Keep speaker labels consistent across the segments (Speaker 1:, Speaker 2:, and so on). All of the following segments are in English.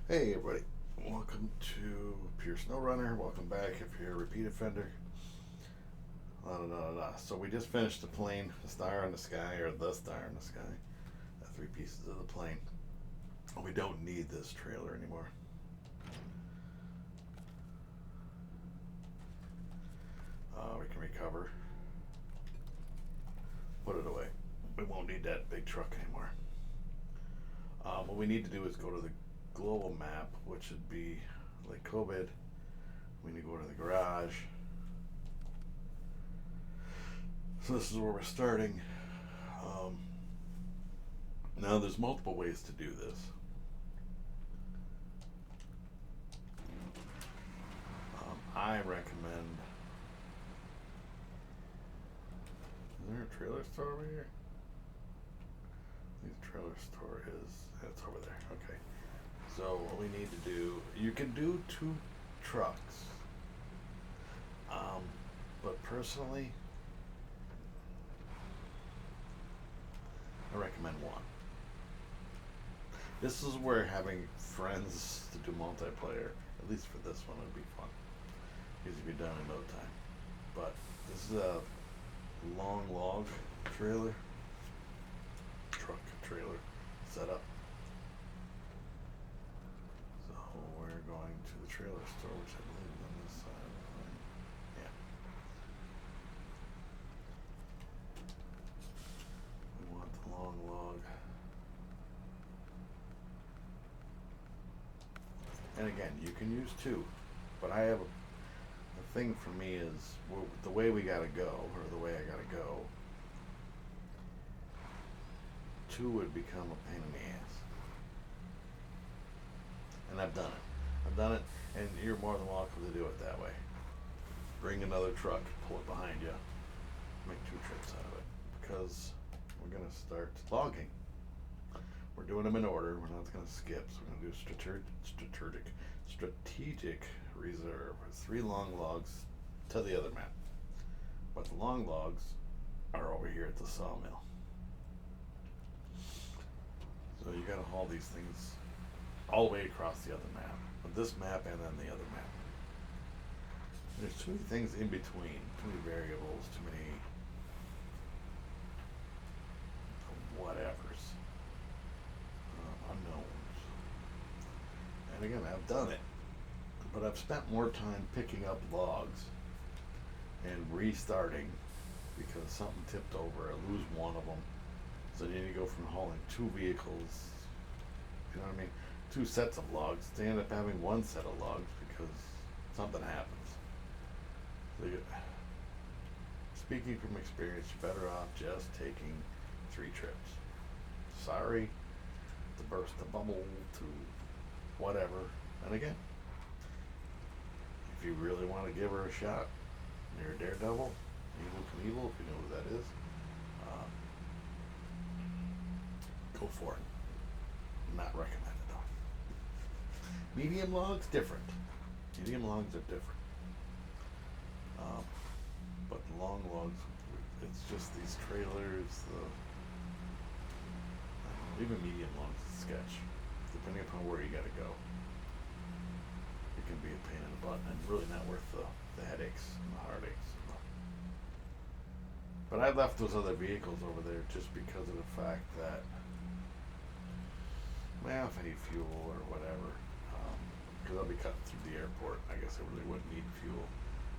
Speaker 1: Hey everybody, welcome to Pure Snowrunner. Welcome back if you're a repeat offender. So we just finished the plane, the star in the sky, or the star in the sky. The three pieces of the plane. We don't need this trailer anymore. We can recover. Put it away. We won't need that big truck anymore. What we need to do is go to the global map, which would be like COVID. We need to go to the garage. So this is where we're starting. Now there's multiple ways to do this. I recommend. Is there a trailer store over here? The trailer store is. It's over there. Okay. So what we need to do, you can do two trucks. But personally, I recommend one. This is where having friends to do multiplayer, at least for this one, would be fun. Because you'd be done in no time. But this is a long log trailer, truck trailer setup. So we're going to the trailer store, which I believe is on this side. Yeah. We want the long log. And again, you can use two, but I have the thing for me is the way we gotta go, or the way I gotta go. Two would become a pain in the ass, and I've done it. I've done it, and you're more than welcome to do it that way. Bring another truck, pull it behind you, make two trips out of it, because we're gonna start logging. We're doing them in order. We're not going to skip. So we're going to do strategic reserve. Three long logs to the other map. But the long logs are over here at the sawmill. So you got to haul these things all the way across the other map. But this map and then the other map. There's too many things in between. Too many variables. Too many whatevers. Unknowns. And again, I've done it, but I've spent more time picking up logs and restarting because something tipped over. I lose one of them, so then you go from hauling two vehicles. You know what I mean? Two sets of logs. They end up having one set of logs because something happens. So speaking from experience, you're better off just taking 3 trips. Sorry to burst the bubble to whatever. And again, if you really want to give her a shot, you're a daredevil, Evil Knievel, if you know who that is, go for it. Not recommended though. Medium logs, different. Medium logs are different. But long logs, it's just these trailers, even medium logs is sketch. Depending upon where you gotta go. It can be a pain in the butt and really not worth the headaches and the heartaches. But I left those other vehicles over there just because of the fact that, well, if I need fuel or whatever, because I'll be cutting through the airport, I guess I really wouldn't need fuel.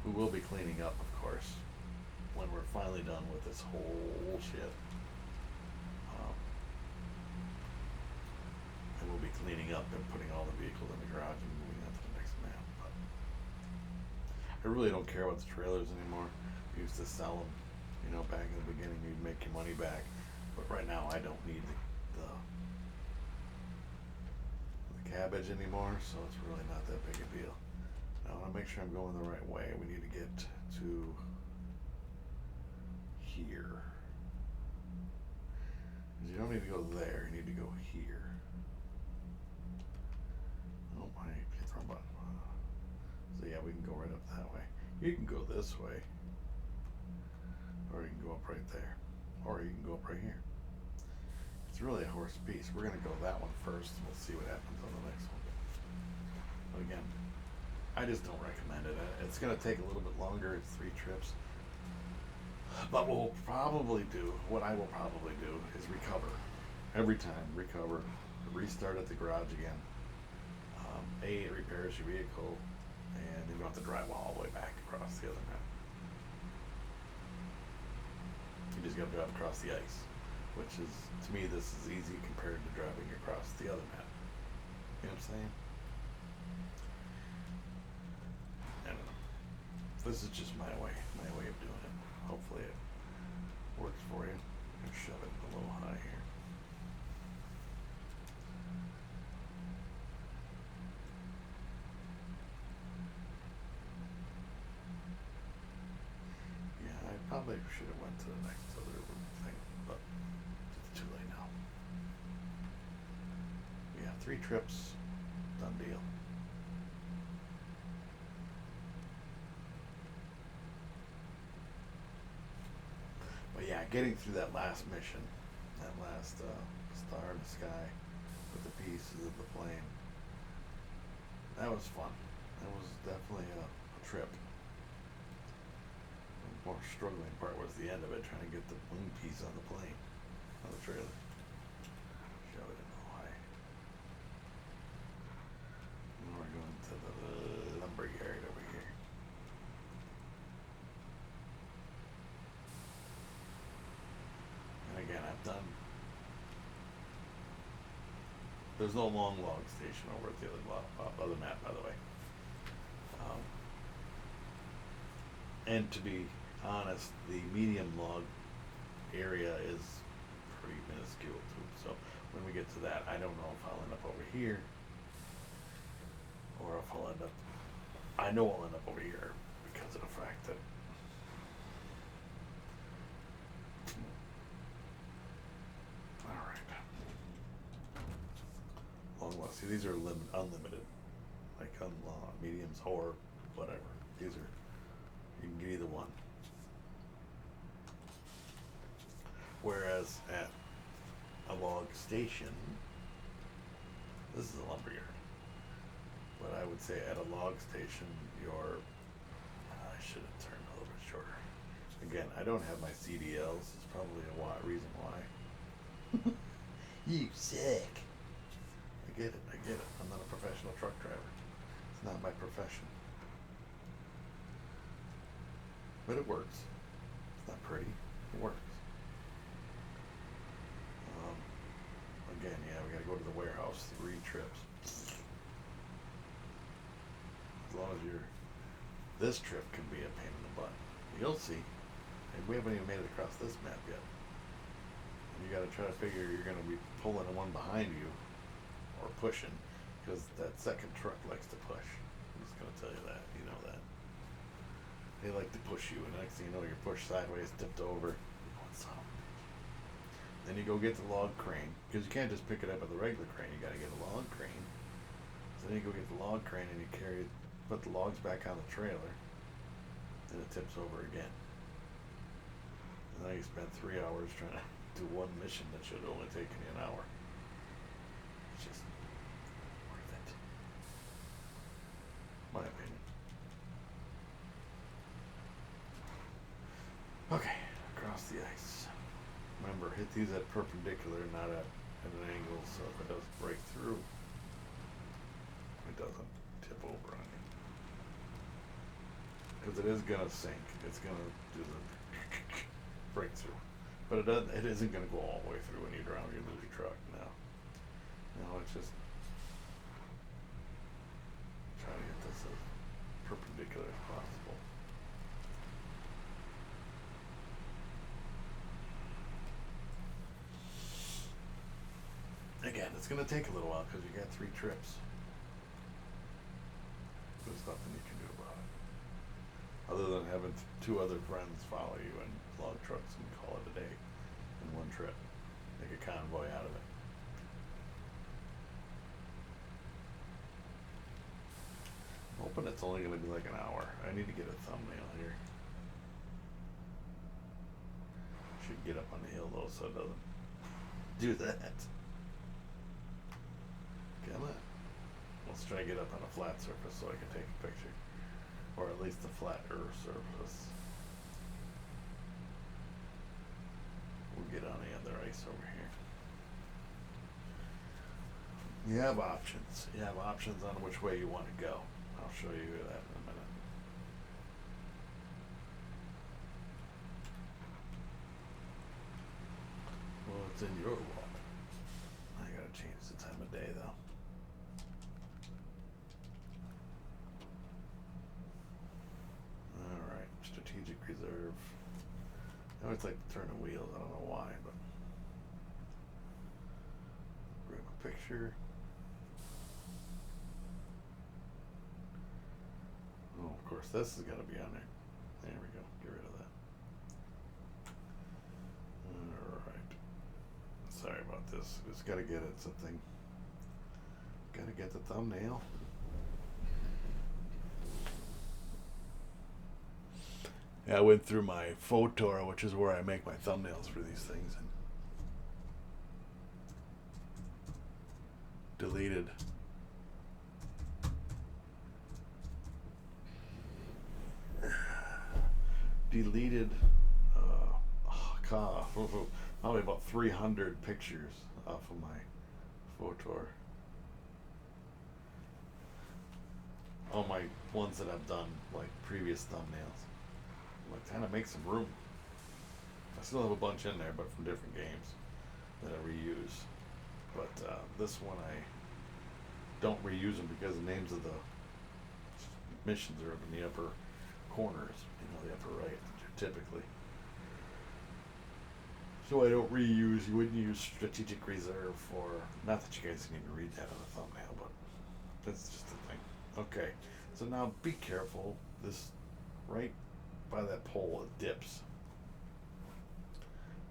Speaker 1: We will be cleaning up, of course, when we're finally done with this whole shit. And we'll be cleaning up and putting all the vehicles in the garage and moving on to the next map. But I really don't care about the trailers anymore. We used to sell them, back in the beginning. You'd make your money back. But right now, I don't need the cabbage anymore, so it's really not that big a deal. Now, I want to make sure I'm going the right way. We need to get to here. Because you don't need to go there, you need to go here. Oh my, hit the wrong button. So yeah, we can go right up that way. You can go this way. Or you can go up right there. Or you can go up right here. It's really a horse piece. We're going to go that one first. We'll see what happens on the next one. But again, I just don't recommend it. It's going to take a little bit longer. It's 3 trips. But what I will probably do is recover. Every time, recover. Restart at the garage again. It repairs your vehicle, and you don't have to drive all the way back across the other map. You just got to drive across the ice, which is, to me, this is easy compared to driving across the other map. You know what I'm saying? I don't know. This is just my way of doing it. Hopefully it works for you. I'm gonna shove it a little high here. Yeah, I probably should have went to the next other thing, but it's too late now. Yeah, 3 trips, done deal. But yeah, getting through that last mission, that last star in the sky with the pieces of the plane, that was fun. That was definitely a trip. The more struggling part was the end of it, trying to get the wing piece on the plane, on the trailer. Shove it in the high. Now we're going to the lumber yard over here. And again, I've done. There's no long log station over at the other map, by the way. And to be honest, the medium log area is pretty minuscule too. So when we get to that, I don't know if I'll end up over here, or if I'll end up. I know I'll end up over here because of the fact that. All right. Long log. See, these are unlimited, like mediums or whatever. These are. You can get either one. Whereas at a log station, this is a lumberyard. But I would say at a log station, I should have turned a little bit shorter. Again, I don't have my CDLs. It's probably a reason why. You sick. I get it. I'm not a professional truck driver. It's not my profession. But it works. It's not pretty. It works. Again, yeah, we gotta go to the warehouse 3 trips. As long as this trip can be a pain in the butt. You'll see. And we haven't even made it across this map yet. And you gotta try to figure you're gonna be pulling the one behind you, or pushing, because that second truck likes to push. I'm just gonna tell you that. You know that. They like to push you, and next thing you know, you're pushed sideways, tipped over. What's up? Then you go get the log crane, because you can't just pick it up with the regular crane. You got to get a log crane. So then you go get the log crane and you put the logs back on the trailer. Then it tips over again. And now you spend 3 hours trying to do one mission that should have only taken you an hour. It's just worth it, my opinion. Okay, across the ice. Remember, hit these at perpendicular, not at an angle, so if it does break through, it doesn't tip over on you. Because it is gonna sink. It's gonna do the breakthrough. But it isn't gonna go all the way through when you drown, you lose your truck. No, it's just trying to get this as perpendicular as possible. Again, it's going to take a little while because you got 3 trips. There's nothing you can do about it. Other than having 2 other friends follow you in log trucks and call it a day in one trip. Make a convoy out of it. I'm hoping it's only going to be like an hour. I need to get a thumbnail here. Should get up on the hill though so it doesn't do that. Come on. Let's try to get up on a flat surface so I can take a picture. Or at least a flatter surface. We'll get on the other ice over here. You have options. You have options on which way you want to go. I'll show you that in a minute. Well, it's in your wall. I gotta change the time of day though. Alright, strategic reserve. I always like to turn the wheels, I don't know why, but grab a picture. Oh, of course, this is gonna be on there. There we go, get rid of that. Alright. Sorry about this. Just gotta get it something. Gotta get the thumbnail. Yeah, I went through my Photor, which is where I make my thumbnails for these things, and deleted probably about 300 pictures off of my Photor. All my ones that I've done, like previous thumbnails. Like, kind of make some room. I still have a bunch in there, but from different games that I reuse. But this one I don't reuse them because the names of the missions are up in the upper corners, the upper right, typically. So I don't reuse. You wouldn't use strategic reserve for. Not that you guys can even read that on the thumbnail, but that's just the thing. Okay, so now be careful. This right by that pole, it dips.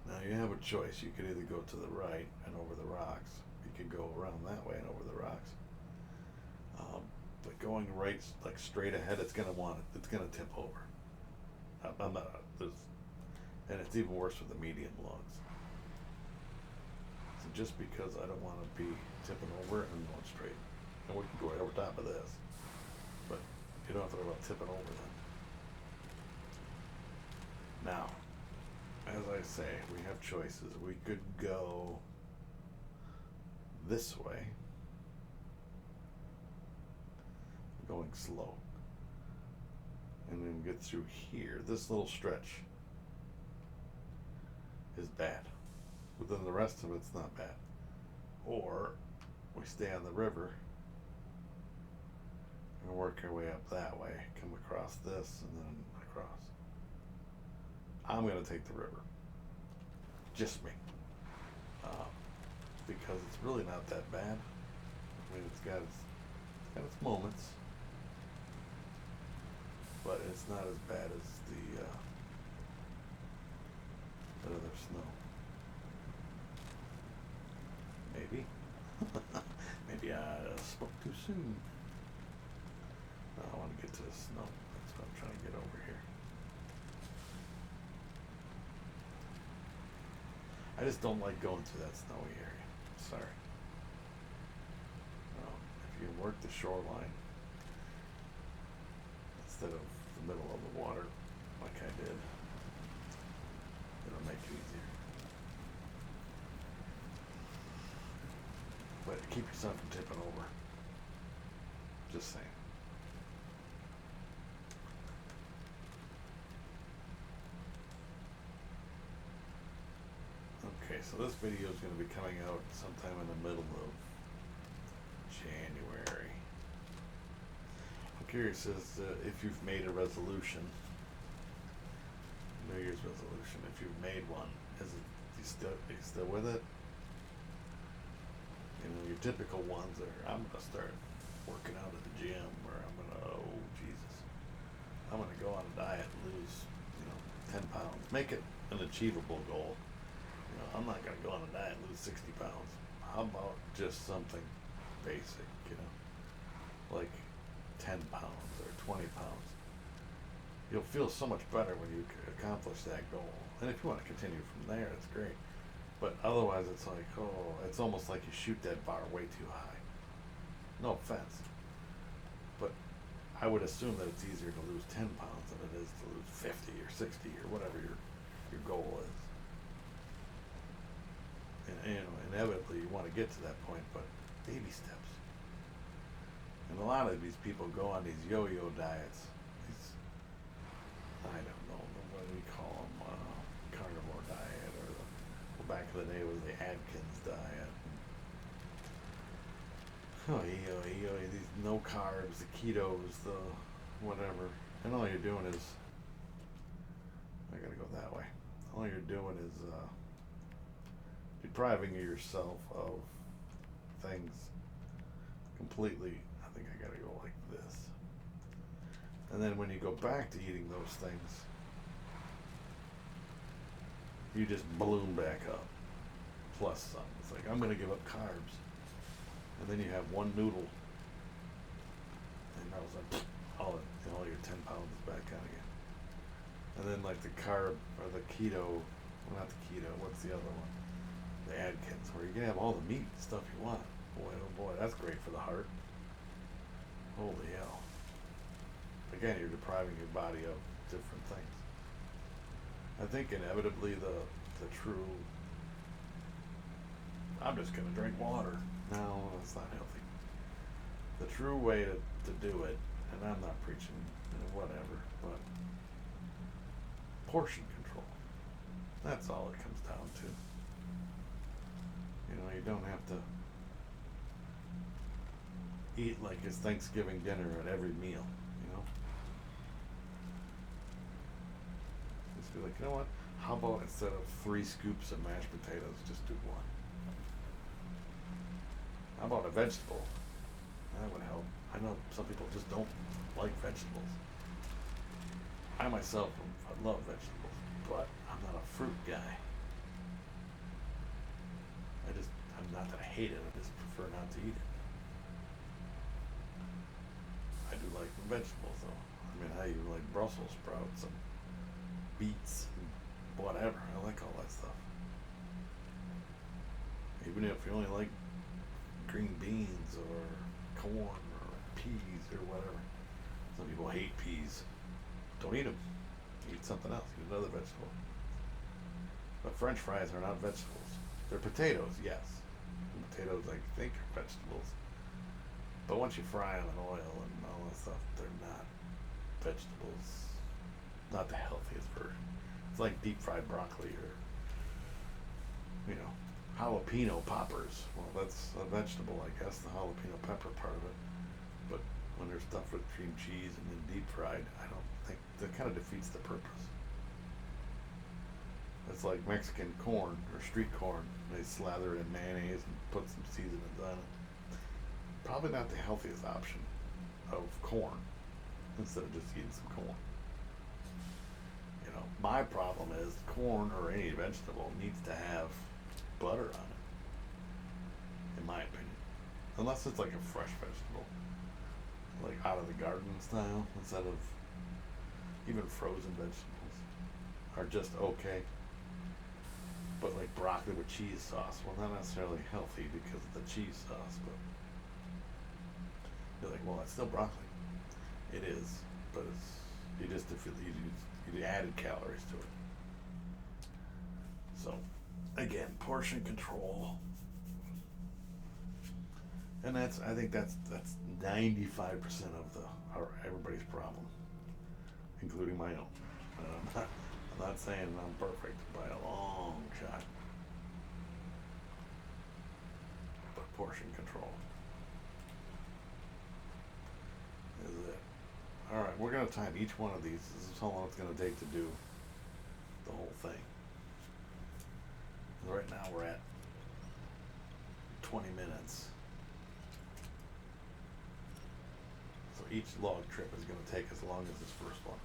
Speaker 1: Now you have a choice. You could either go to the right and over the rocks. You could go around that way and over the rocks. But going right, like straight ahead, it's gonna tip over. I'm not. And it's even worse with the medium logs. So just because I don't want to be tipping over and going straight, and we can go right over top of this, but you don't have to worry about tipping over then. Now, as I say, we have choices. We could go this way, going slow, and then get through here. This little stretch is bad, but then the rest of it's not bad. Or we stay on the river and work our way up that way, come across this and then across. I'm going to take the river, just me, because it's really not that bad. I mean, it's got its moments, but it's not as bad as the other snow. Maybe. Maybe I spoke too soon. No, I want to get to the snow. That's what I'm trying to get over here. I just don't like going through that snowy area. Sorry. If you work the shoreline instead of the middle of the water like I did, it'll make it easier. But keep yourself from tipping over. Just saying. Okay, so this video is going to be coming out sometime in the middle of January. I'm curious as to if you've made a resolution, New Year's resolution. If you've made one, are you still with it? Your typical ones are, I'm going to start working out at the gym, or I'm going to, I'm going to go on a diet and lose, 10 pounds. Make it an achievable goal. I'm not going to go on a diet and lose 60 pounds. How about just something basic, like 10 pounds or 20 pounds. You'll feel so much better when you accomplish that goal. And if you want to continue from there, it's great. But otherwise, it's like, it's almost like you shoot that bar way too high. No offense. I would assume that it's easier to lose 10 pounds than it is to lose 50 or 60 or whatever your goal is. And you know, inevitably you want to get to that point, but baby steps. And a lot of these people go on these yo-yo diets. These, I don't know, what do we call them? Carnivore diet, or well, back in the day it was the Atkins diet. These no carbs, the ketos, the whatever. And all you're doing is, I gotta go that way. All you're doing is depriving yourself of things completely. I think I gotta go like this. And then when you go back to eating those things, you just balloon back up. Plus some. It's like, I'm gonna give up carbs. And then you have one noodle. And I was like, all your 10 pounds is back on again. And then like the carb, or the keto, well not the keto, what's the other one? The Atkins, where you can have all the meat and stuff you want. Boy, oh boy, that's great for the heart. Holy hell. Again, you're depriving your body of different things. I think inevitably the true, I'm just going to drink water. No, that's not healthy. The true way to do it, and I'm not preaching whatever, but portion control. That's all it comes down to. You know, you don't have to eat like it's Thanksgiving dinner at every meal, you know? Just be like, you know what? How about instead of 3 scoops of mashed potatoes, just do 1? How about a vegetable? That would help. I know some people just don't like vegetables. I myself, I love vegetables, but I'm not a fruit guy. I'm not that I hate it, I just prefer not to eat it. I do like the vegetables though. I mean, I even like Brussels sprouts and beets and whatever. I like all that stuff. Even if you only like green beans or corn or peas or whatever. Some people hate peas. Don't eat them. Eat something else. Eat another vegetable. But French fries are not vegetables. They're potatoes, yes. Potatoes, I think, are vegetables. But once you fry them in oil and all that stuff, they're not vegetables. Not the healthiest version. It's like deep fried broccoli or, you know, jalapeno poppers. Well, that's a vegetable, I guess, the jalapeno pepper part of it. But when they're stuffed with cream cheese and then deep fried, I don't think that kind of defeats the purpose. It's like Mexican corn or street corn. They slather it in mayonnaise and put some seasonings on it. Probably not the healthiest option of corn instead of just eating some corn. You know, my problem is corn or any vegetable needs to have butter on it, in my opinion. Unless it's like a fresh vegetable, like out of the garden style, instead of even frozen vegetables are just okay. But like broccoli with cheese sauce, well, not necessarily healthy because of the cheese sauce, but you're like, well, that's still broccoli. It is, but you added calories to it. So, again, portion control, and I think that's 95% of everybody's problem, including my own. I'm not saying I'm perfect by a long shot, but portion control is it. All right, we're going to time each one of these. This is how long it's going to take to do the whole thing. Right now we're at 20 minutes. So each log trip is going to take as long as this first one.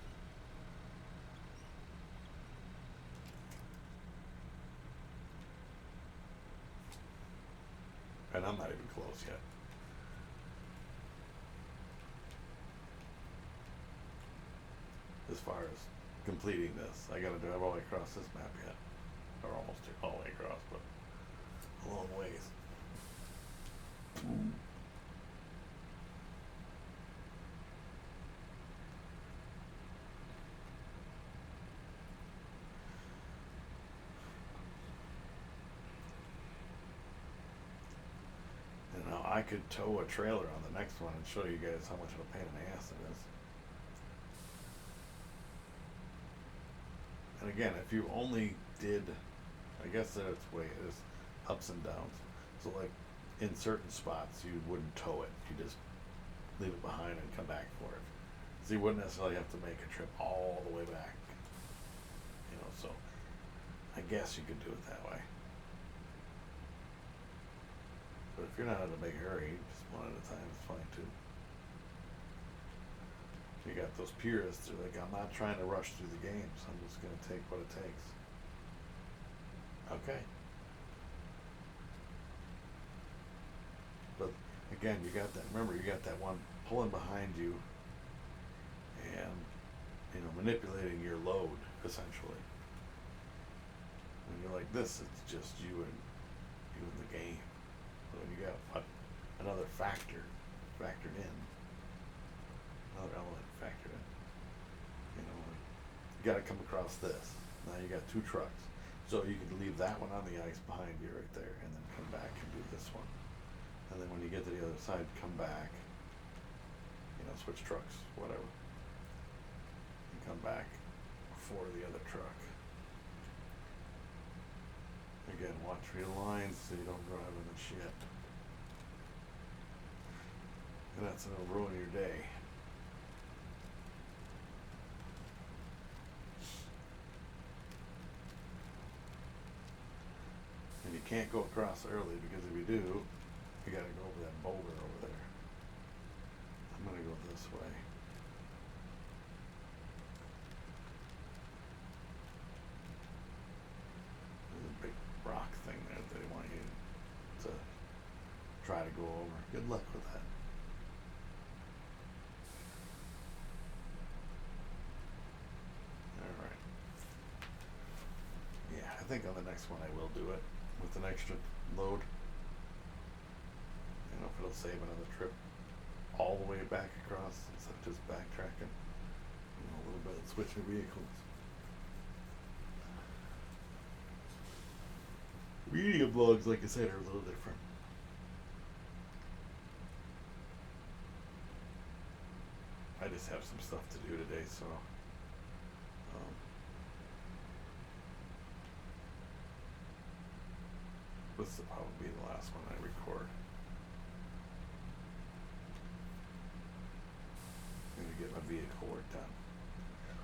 Speaker 1: And I'm not even close yet. As far as completing this, I gotta drive all the way across this map yet. Or almost all the way across, but a long ways. I could tow a trailer on the next one and show you guys how much of a pain in the ass it is. And again, if you only did, I guess that's the way it is, ups and downs. So like in certain spots, you wouldn't tow it. You just leave it behind and come back for it. So you wouldn't necessarily have to make a trip all the way back. You know, so I guess you could do it that way. But if you're not in a big hurry, just one at a time is fine too. You got those purists who are like, I'm not trying to rush through the games. I'm just going to take what it takes. Okay. But again, you got that. Remember, you got that one pulling behind you, and manipulating your load essentially. When you're like this, it's just you and the game. But when you got another factored in, another element factored in, you got to come across this. Now you got two trucks, so you could leave that one on the ice behind you right there, and then come back and do this one. And then when you get to the other side, come back, switch trucks, whatever. And come back for the other truck. Again, watch for your lines so you don't drive in the shit. And that's gonna ruin your day. And you can't go across early, because if you do, you gotta go over that boulder over there. I'm gonna go this way. There's a big rock thing there that they want you to try to go over. Good luck with that. Alright. Yeah, I think on the next one I will do it with an extra load. If it'll save another trip all the way back across instead of just backtracking, a little bit, switching vehicles. Media blogs, like I said, are a little different. I just have some stuff to do today, so this will probably be the last one I record. Get my vehicle work done.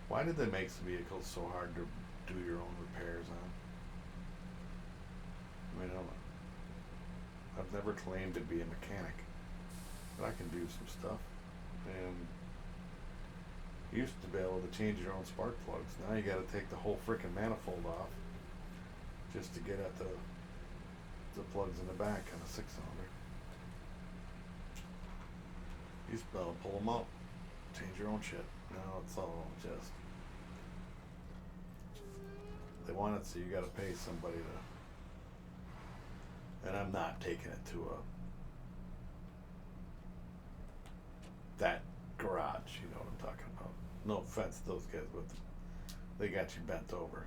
Speaker 1: Why did they make some vehicles so hard to do your own repairs on? I mean, I've never claimed to be a mechanic, but I can do some stuff. And you used to be able to change your own spark plugs. Now you got to take the whole frickin' manifold off just to get at the plugs in the back on a 6-cylinder. You used to be able to pull them up, change your own shit. Now it's all just, they want it so you gotta pay somebody to, and I'm not taking it to that garage, you know what I'm talking about. No offense to those guys, but they got you bent over.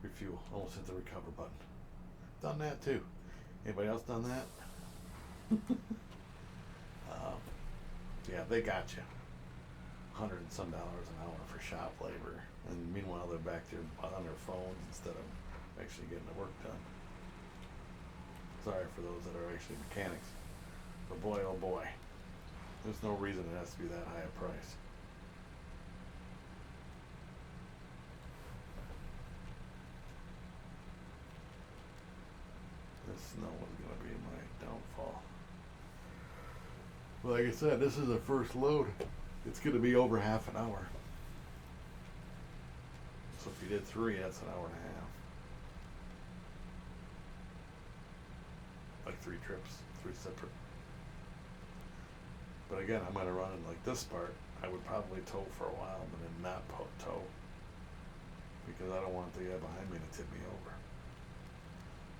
Speaker 1: Refuel, almost hit the recover button. Done that too. Anybody else done that? Yeah, they got you. $100 and some an hour for shop labor, and meanwhile they're back there on their phones instead of actually getting the work done. Sorry for those that are actually mechanics, but boy, oh boy, there's no reason it has to be that high a price. This snow is gonna be my downfall. Like I said, this is the first load. It's going to be over half an hour. So if you did 3, that's an hour and a half. Like 3 trips, 3 separate. But again, I'm going to run it like this part. I would probably tow for a while, but then not tow. Because I don't want the guy behind me to tip me over.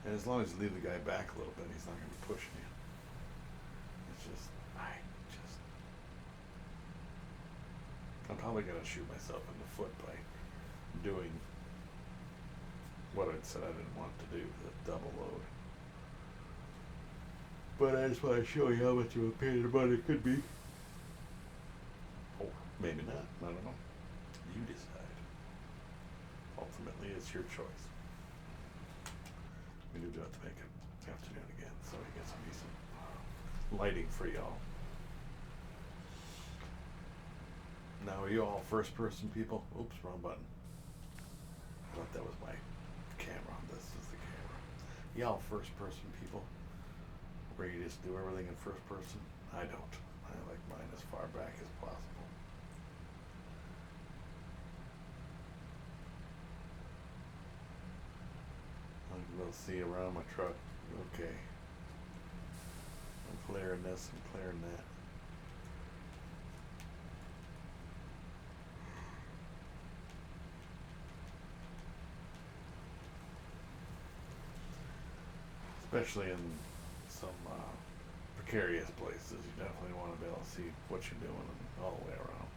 Speaker 1: And as long as you leave the guy back a little bit, he's not going to be pushing you. It's just, I'm probably going to shoot myself in the foot by doing what I said I didn't want to do, the double load. But I just want to show you how much of a pain in the butt it could be. Or maybe not. I don't know. You decide. Ultimately, it's your choice. We do have to make it afternoon again, so we get some decent lighting for y'all. Now, are you all first-person people? Oops, wrong button. I thought that was my camera. This is the camera. Y'all first-person people? Where you just do everything in first person? I don't. I like mine as far back as possible. I can go see around my truck. Okay. I'm clearing this and clearing that. Especially in some precarious places, you definitely want to be able to see what you're doing all the way around.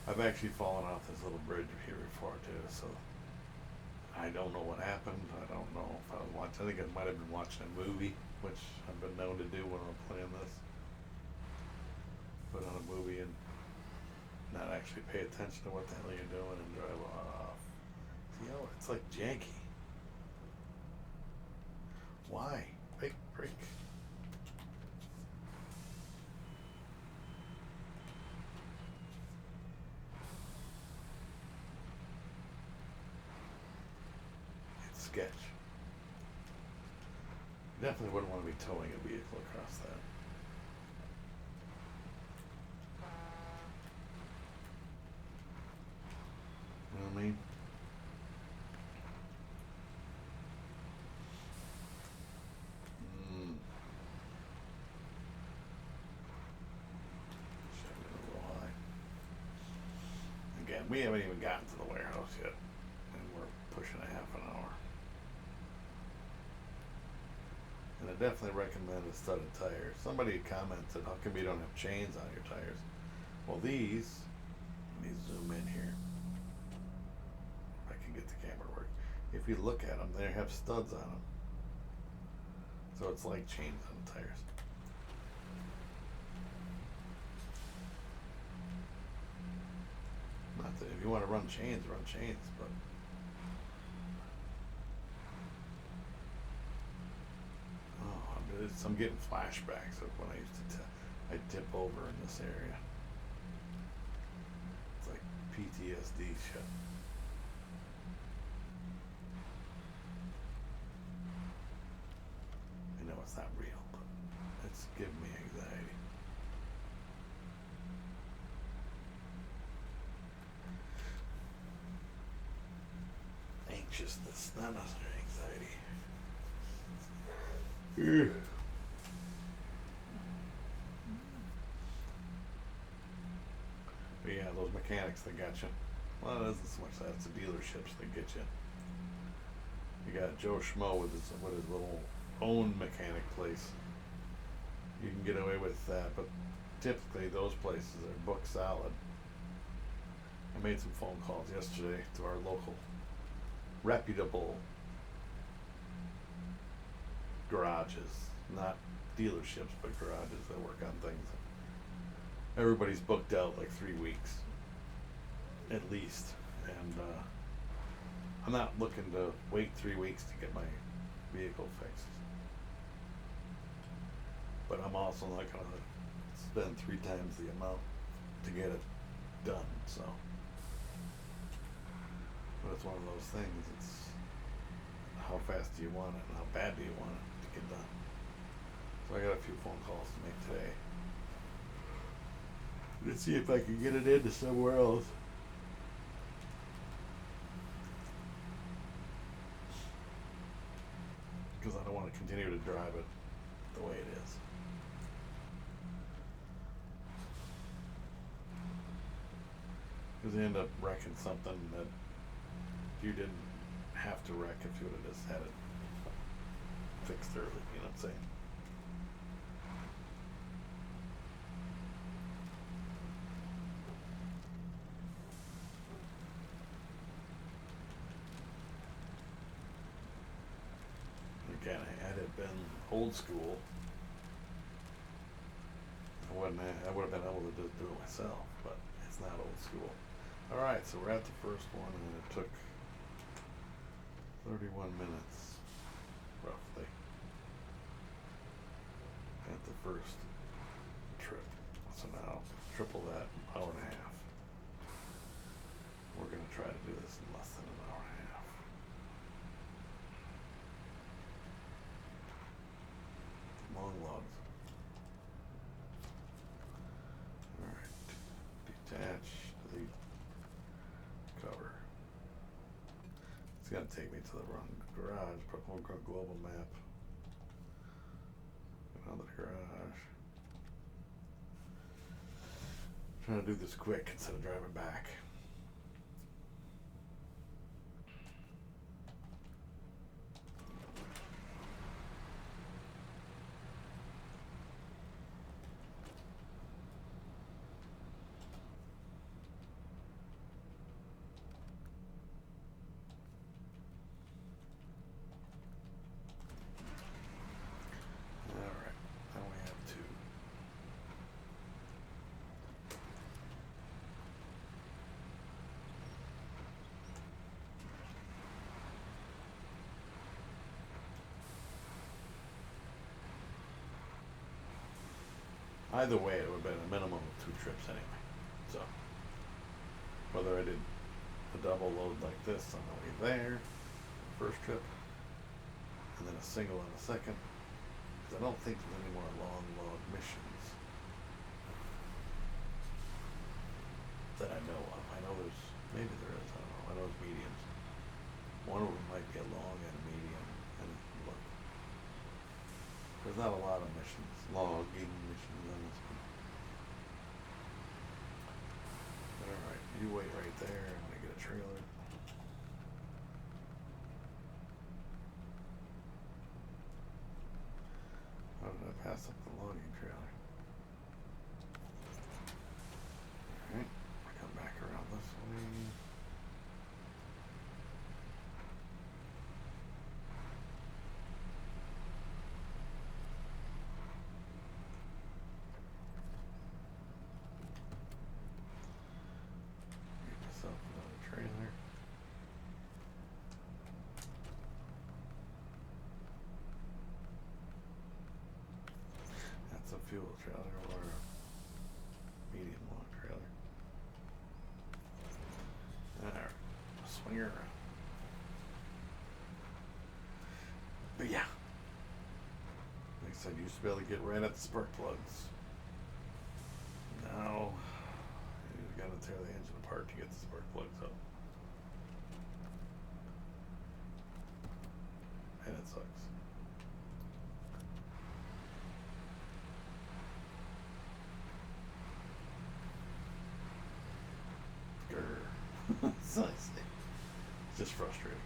Speaker 1: I've actually fallen off this little bridge here before too, so I don't know what happened. I don't know if I was watching. I think I might have been watching a movie, which I've been known to do when I'm playing this. Put on a movie and not actually pay attention to what the hell you're doing and drive off. See, oh, it's like janky. Why? Break. It's sketch. Definitely wouldn't want to be towing a vehicle across that. You know what I mean? Shut it a little high. Again, we haven't even gotten to the warehouse yet, and we're pushing a half an hour. And I definitely recommend a studded tire. Somebody commented, how come you don't have chains on your tires? Well, these, let me zoom in here. If I can get the camera to work. If you look at them, they have studs on them. So it's like chains on the tires. Not that if you want to run chains, but I'm getting flashbacks of when I used to I'd tip over in this area. It's like PTSD shit. I know it's not real, but it's giving me anxiety. Anxiousness, not anxiety. But yeah, those mechanics that got you. Well, it isn't so much that, it's the dealerships that get you. You got Joe Schmo with his little own mechanic place. You can get away with that, but typically those places are booked solid. I made some phone calls yesterday to our local reputable garages, not dealerships, but garages that work on things. Everybody's booked out like 3 weeks, at least, and I'm not looking to wait 3 weeks to get my vehicle fixed. But I'm also not gonna spend 3 times the amount to get it done, so. But it's one of those things, it's how fast do you want it and how bad do you want it to get done. So I got a few phone calls to make today. Let's see if I can get it into somewhere else. Because I don't want to continue to drive it the way it is. Because you end up wrecking something that you didn't have to wreck if you would have just had it fixed early, you know what I'm saying? again, had it been old school, I would have been able to just do it myself, but it's not old school. All right, so we're at the first one, and it took 31 minutes, roughly, at the first trip. So now, triple that, hour and a half. We're going to try to do this in less than an hour and a half. Long logs. Alright. Detach the cover. It's going to take me to the wrong garage, but we'll go global map. Another garage. Trying to do this quick instead of driving back. Either way, it would have been a minimum of 2 trips anyway. So, whether I did a double load like this on the way there, first trip, and then a single on the second, because I don't think there's any more long load missions that I know of. I know there's, maybe there is, I don't know. I know there's mediums. One of them might be a long and a medium, and look. There's not a lot of missions, logging missions on this one. Alright, you wait right there. I'm gonna get a trailer. How did I pass up the logging trailer? Alright, come back around this way. Trailer. That's a fuel trailer or a medium long trailer. Alright, swing her around. But yeah, like I said, you used to be able to get right at the spark plugs. Now, you've got to tear the engine apart to get the spark plugs up. And it sucks. Grr. So it's just frustrating.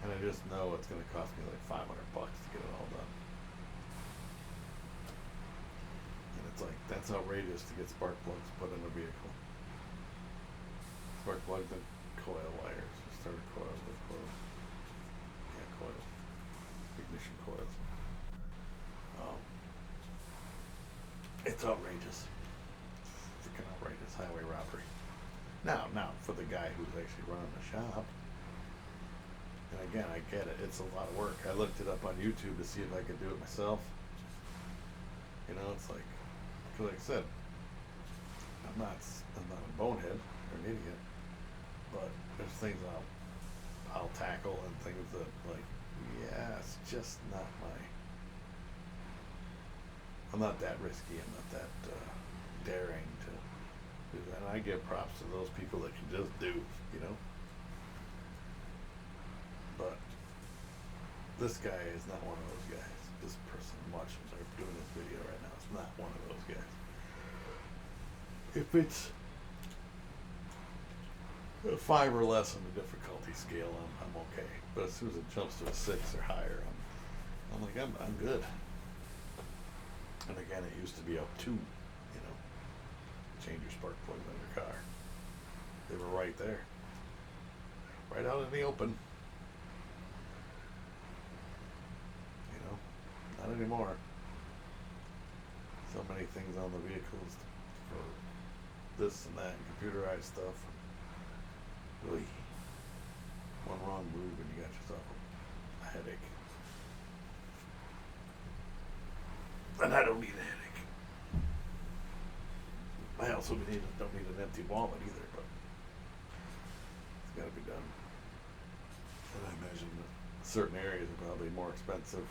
Speaker 1: And I just know it's going to cost me like $500 to get it all done. And it's like, that's outrageous to get spark plugs put in a vehicle. Spark plugs and coil wires. Starter coils with coils. Yeah, coils. Ignition coils. It's outrageous. Freaking outrageous highway robbery. Now, for the guy who's actually running the shop, and again, I get it. It's a lot of work. I looked it up on YouTube to see if I could do it myself. You know, it's like, because like I said, I'm not a bonehead or an idiot, but there's things I'll tackle and things that, like, yeah, it's just not I'm not that risky. I'm not that daring to do that. And I give props to those people that can just do, you know. But this guy is not one of those guys. This person watching or doing this video right now is not one of those guys. If it's a 5 or less on the difficulty scale, I'm okay. But as soon as it jumps to a 6 or higher, I'm like, I'm good. And again, it used to be up to, change your spark plugs on your car. They were right there, right out in the open. Not anymore. So many things on the vehicles for this and that, and computerized stuff. Really, one wrong move and you got yourself a headache. And I don't need a headache. I also don't need an empty wallet either, but it's got to be done. And I imagine that certain areas are probably more expensive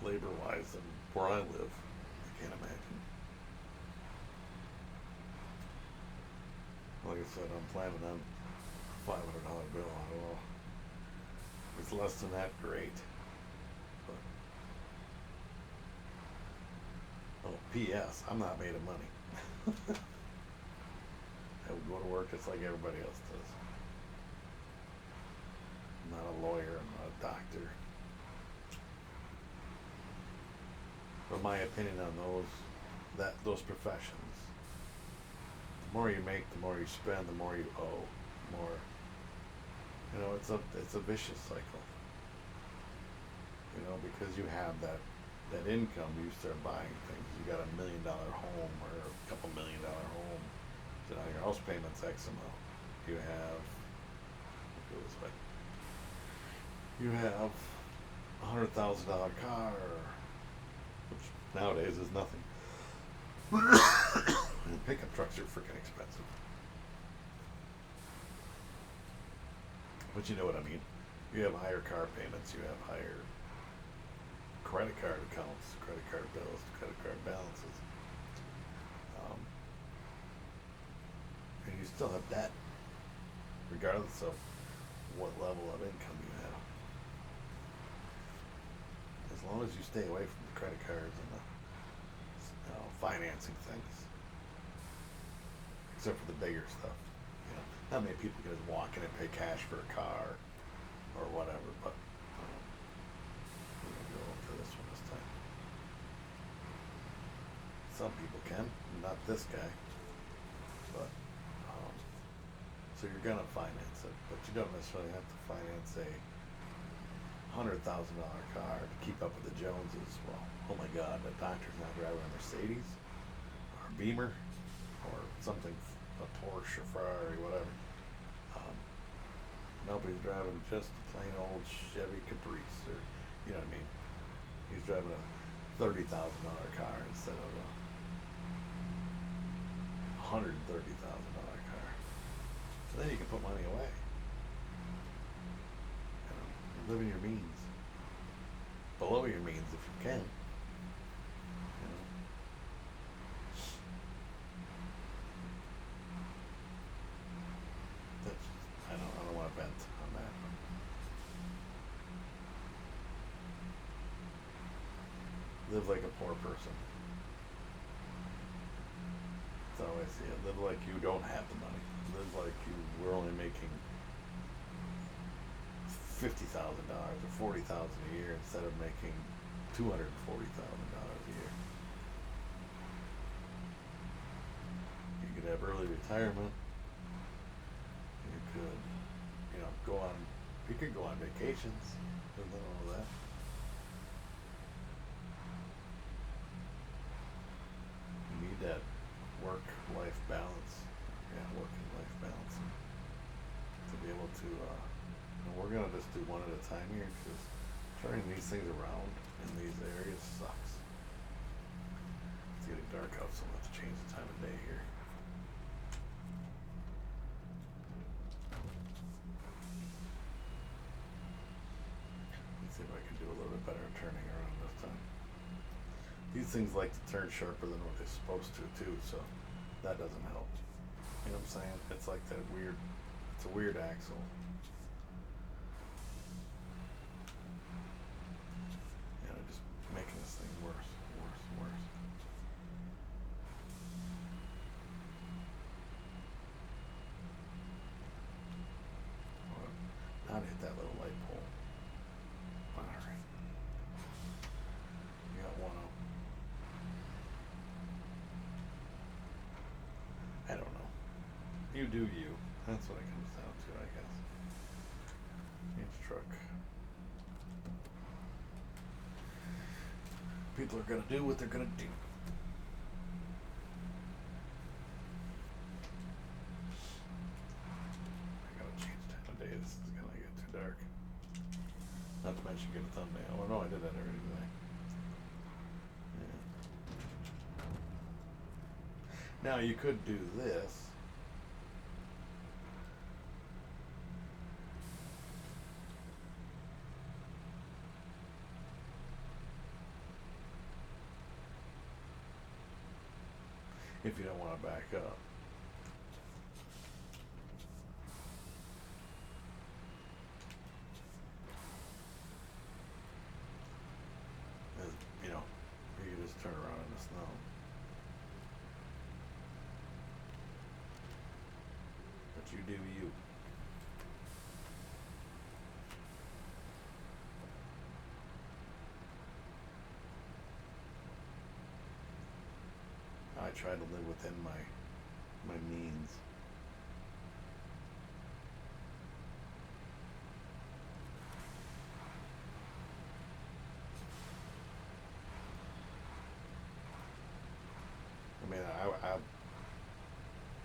Speaker 1: labor-wise than where I live. I can't imagine. Like I said, I'm planning on a $500 bill. I don't know. If it's less than that, great. But, P.S. I'm not made of money. I would go to work just like everybody else does. I'm not a lawyer. I'm not a doctor. But my opinion on those professions, the more you make, the more you spend, the more you owe, it's a vicious cycle. Because you have that income, you start buying things. You got $1 million home or a couple $1 million home. So now your house payment's X amount. You have, go this way. You have $100,000 car, which nowadays is nothing. And pickup trucks are freaking expensive. But you know what I mean. You have higher car payments, you have higher credit card accounts, credit card bills, credit card balances. And you still have debt, regardless of what level of income you have. As long as you stay away from the credit cards and the financing things, except for the bigger stuff. Not many people can just walk in and pay cash for a car or whatever, but we're going to go over this one this time. Some people can, not this guy, but so you're going to finance it, but you don't necessarily have to finance a $100,000 car to keep up with the Joneses. Well, oh my God, the doctor's now driving a Mercedes or a Beamer or something, a Porsche or Ferrari, whatever. Nobody's driving just a plain old Chevy Caprice, or you know what I mean. He's driving a $30,000 car instead of a $130,000 car. So then you can put money away. Live in your means. Below your means if you can. I don't want to vent on that. Live like a poor person. That's how I see it. Live like you don't have the money. Live like you were only making $50,000 or $40,000 a year instead of making $240,000 a year. You could have early retirement. You could, you could go on vacations and all that. You need that work-life balance. Yeah, work and life balance. To be able to, and we're going to just do one at a time here because turning these things around in these areas sucks. It's getting dark out, so I'll have to change the time of day here. Let's see if I can do a little bit better turning around this time. These things like to turn sharper than what they're supposed to too, so that doesn't help. You know what I'm saying? It's like that weird, it's a weird axle. Just making this thing worse. Not hit that little light pole. Alright. We got one up. You do you. That's what it comes down to, I guess. Change truck. People are gonna do what they're gonna do. I gotta change time of day. This is gonna get too dark. Not to mention get a thumbnail. Oh no, I did that already today. Yeah. Now you could do this. If you don't want to back up. As, you know, you can just turn around in the snow. But you do you. I try to live within my means. I mean,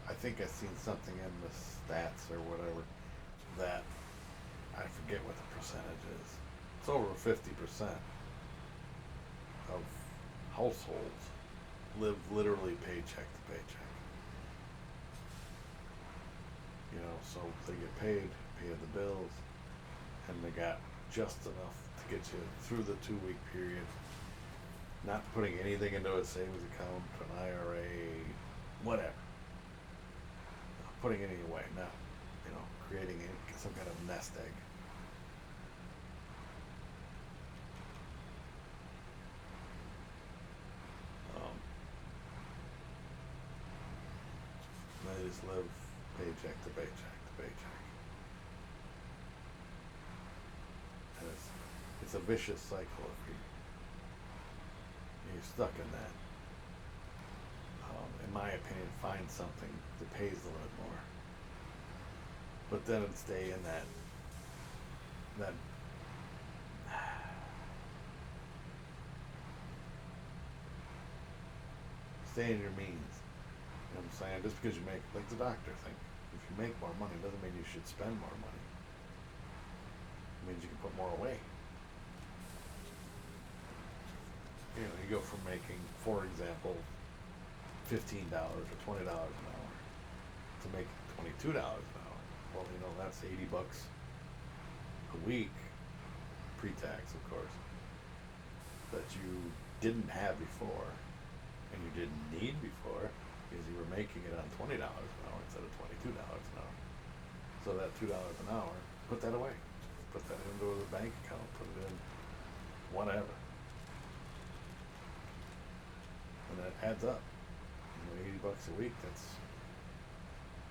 Speaker 1: I think I've seen something in the stats or whatever that I forget what the percentage is. It's over 50% of households live literally paycheck to paycheck. You know, so they get paid, pay the bills, and they got just enough to get you through the 2 week period. Not putting anything into a savings account, an IRA, whatever. Not putting anything away, not, you know, creating some kind of nest egg. They just live paycheck to paycheck to paycheck. And it's a vicious cycle if you're stuck in that. In my opinion, find something that pays a little more. But then stay in that stay in your means. You know what I'm saying? Just because you make, like the doctor thing, if you make more money doesn't mean you should spend more money. It means you can put more away. You know, you go from making, for example, $15 or $20 an hour to make $22 an hour. Well, you know, that's $80 a week, pre-tax, of course, that you didn't have before, and you didn't need before, because you were making it on $20 an hour instead of $22 an hour. So that $2 an hour, put that away. Put that into a bank account, put it in whatever. And that adds up. You know, $80 a week, that's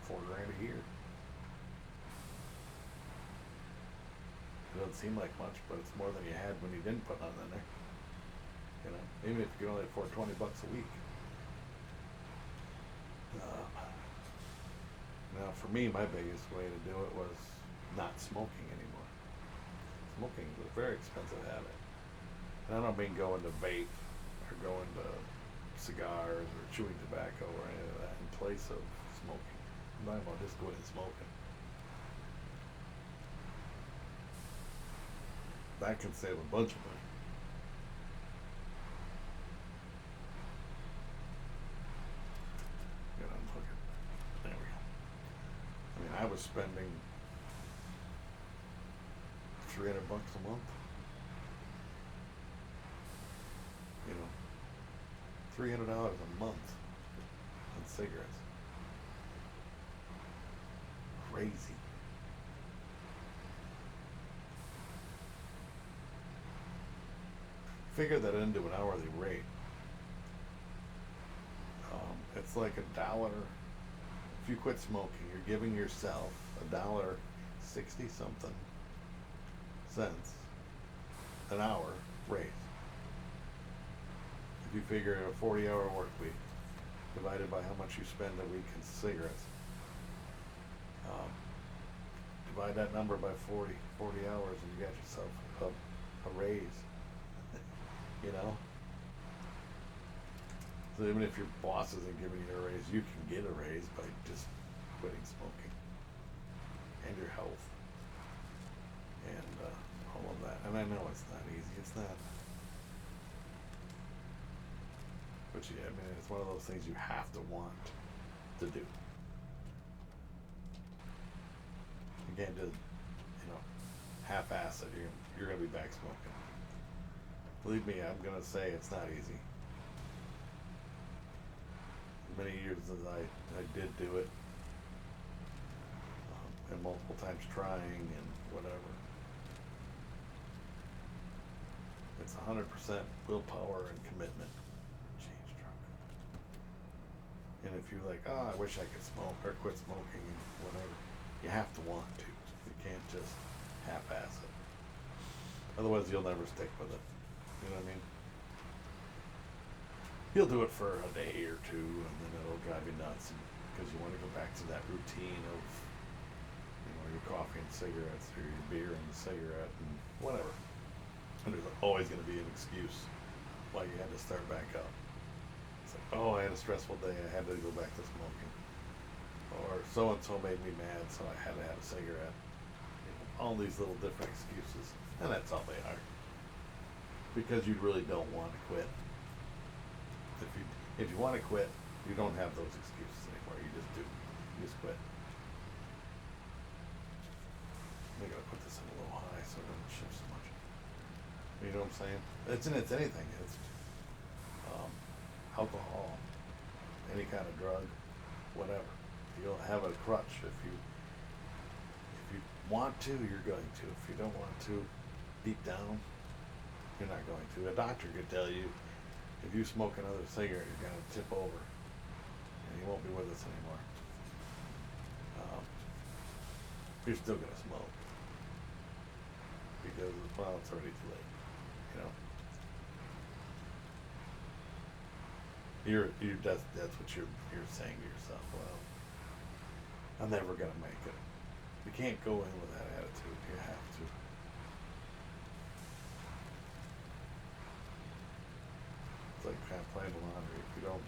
Speaker 1: $4,000 a year. It doesn't seem like much, but it's more than you had when you didn't put none in there. You know, even if you could only afford $20 a week. Now, for me, my biggest way to do it was not smoking anymore. Smoking is a very expensive habit. And I don't mean going to vape or going to cigars or chewing tobacco or any of that in place of smoking. I'm talking about just quitting smoking. That can save a bunch of money. There we go. I mean, I was spending $300 a month. You know, $300 a month on cigarettes. Crazy. Figure that into an hourly rate. It's like $1. If you quit smoking, you're giving yourself $1.60 something cents an hour raise. If you figure a 40-hour work week divided by how much you spend a week in cigarettes, Divide that number by 40 hours, and you got yourself a raise. You know? So even if your boss isn't giving you a raise, you can get a raise by just quitting smoking. And your health. And all of that. And I know it's not easy. It's not. But yeah, I mean, it's one of those things you have to want to do. You can't just, half-ass it. You're going to be back smoking. Believe me, I'm going to say it's not easy. Many years as I did do it, and multiple times trying and whatever. It's 100% willpower and commitment. Change drug. And if you're like, oh, I wish I could smoke or quit smoking and whatever, you have to want to. You can't just half-ass it. Otherwise, you'll never stick with it. You know what I mean? You'll do it for a day or two, and then it'll drive you nuts because you want to go back to that routine of, your coffee and cigarettes, or your beer and the cigarette, and whatever. And there's always going to be an excuse why you had to start back up. It's like, oh, I had a stressful day, I had to go back to smoking. Or so-and-so made me mad, so I had to have a cigarette. All these little different excuses. And that's all they are. Because you really don't want to quit. If you want to quit, you don't have those excuses anymore. You just do. You just quit. I gotta put this in a little high so it doesn't shift so much. You know what I'm saying? It's anything. It's alcohol, any kind of drug, whatever. You'll have a crutch. If you want to, you're going to. If you don't want to, deep down, you're not going to. A doctor could tell you, if you smoke another cigarette, you're going to tip over, and you won't be with us anymore. You're still going to smoke because, well, it's already too late. That's what you're saying to yourself. Well, I'm never going to make it. You can't go in with that attitude. You have to. It's like kind of playing the lottery. If you don't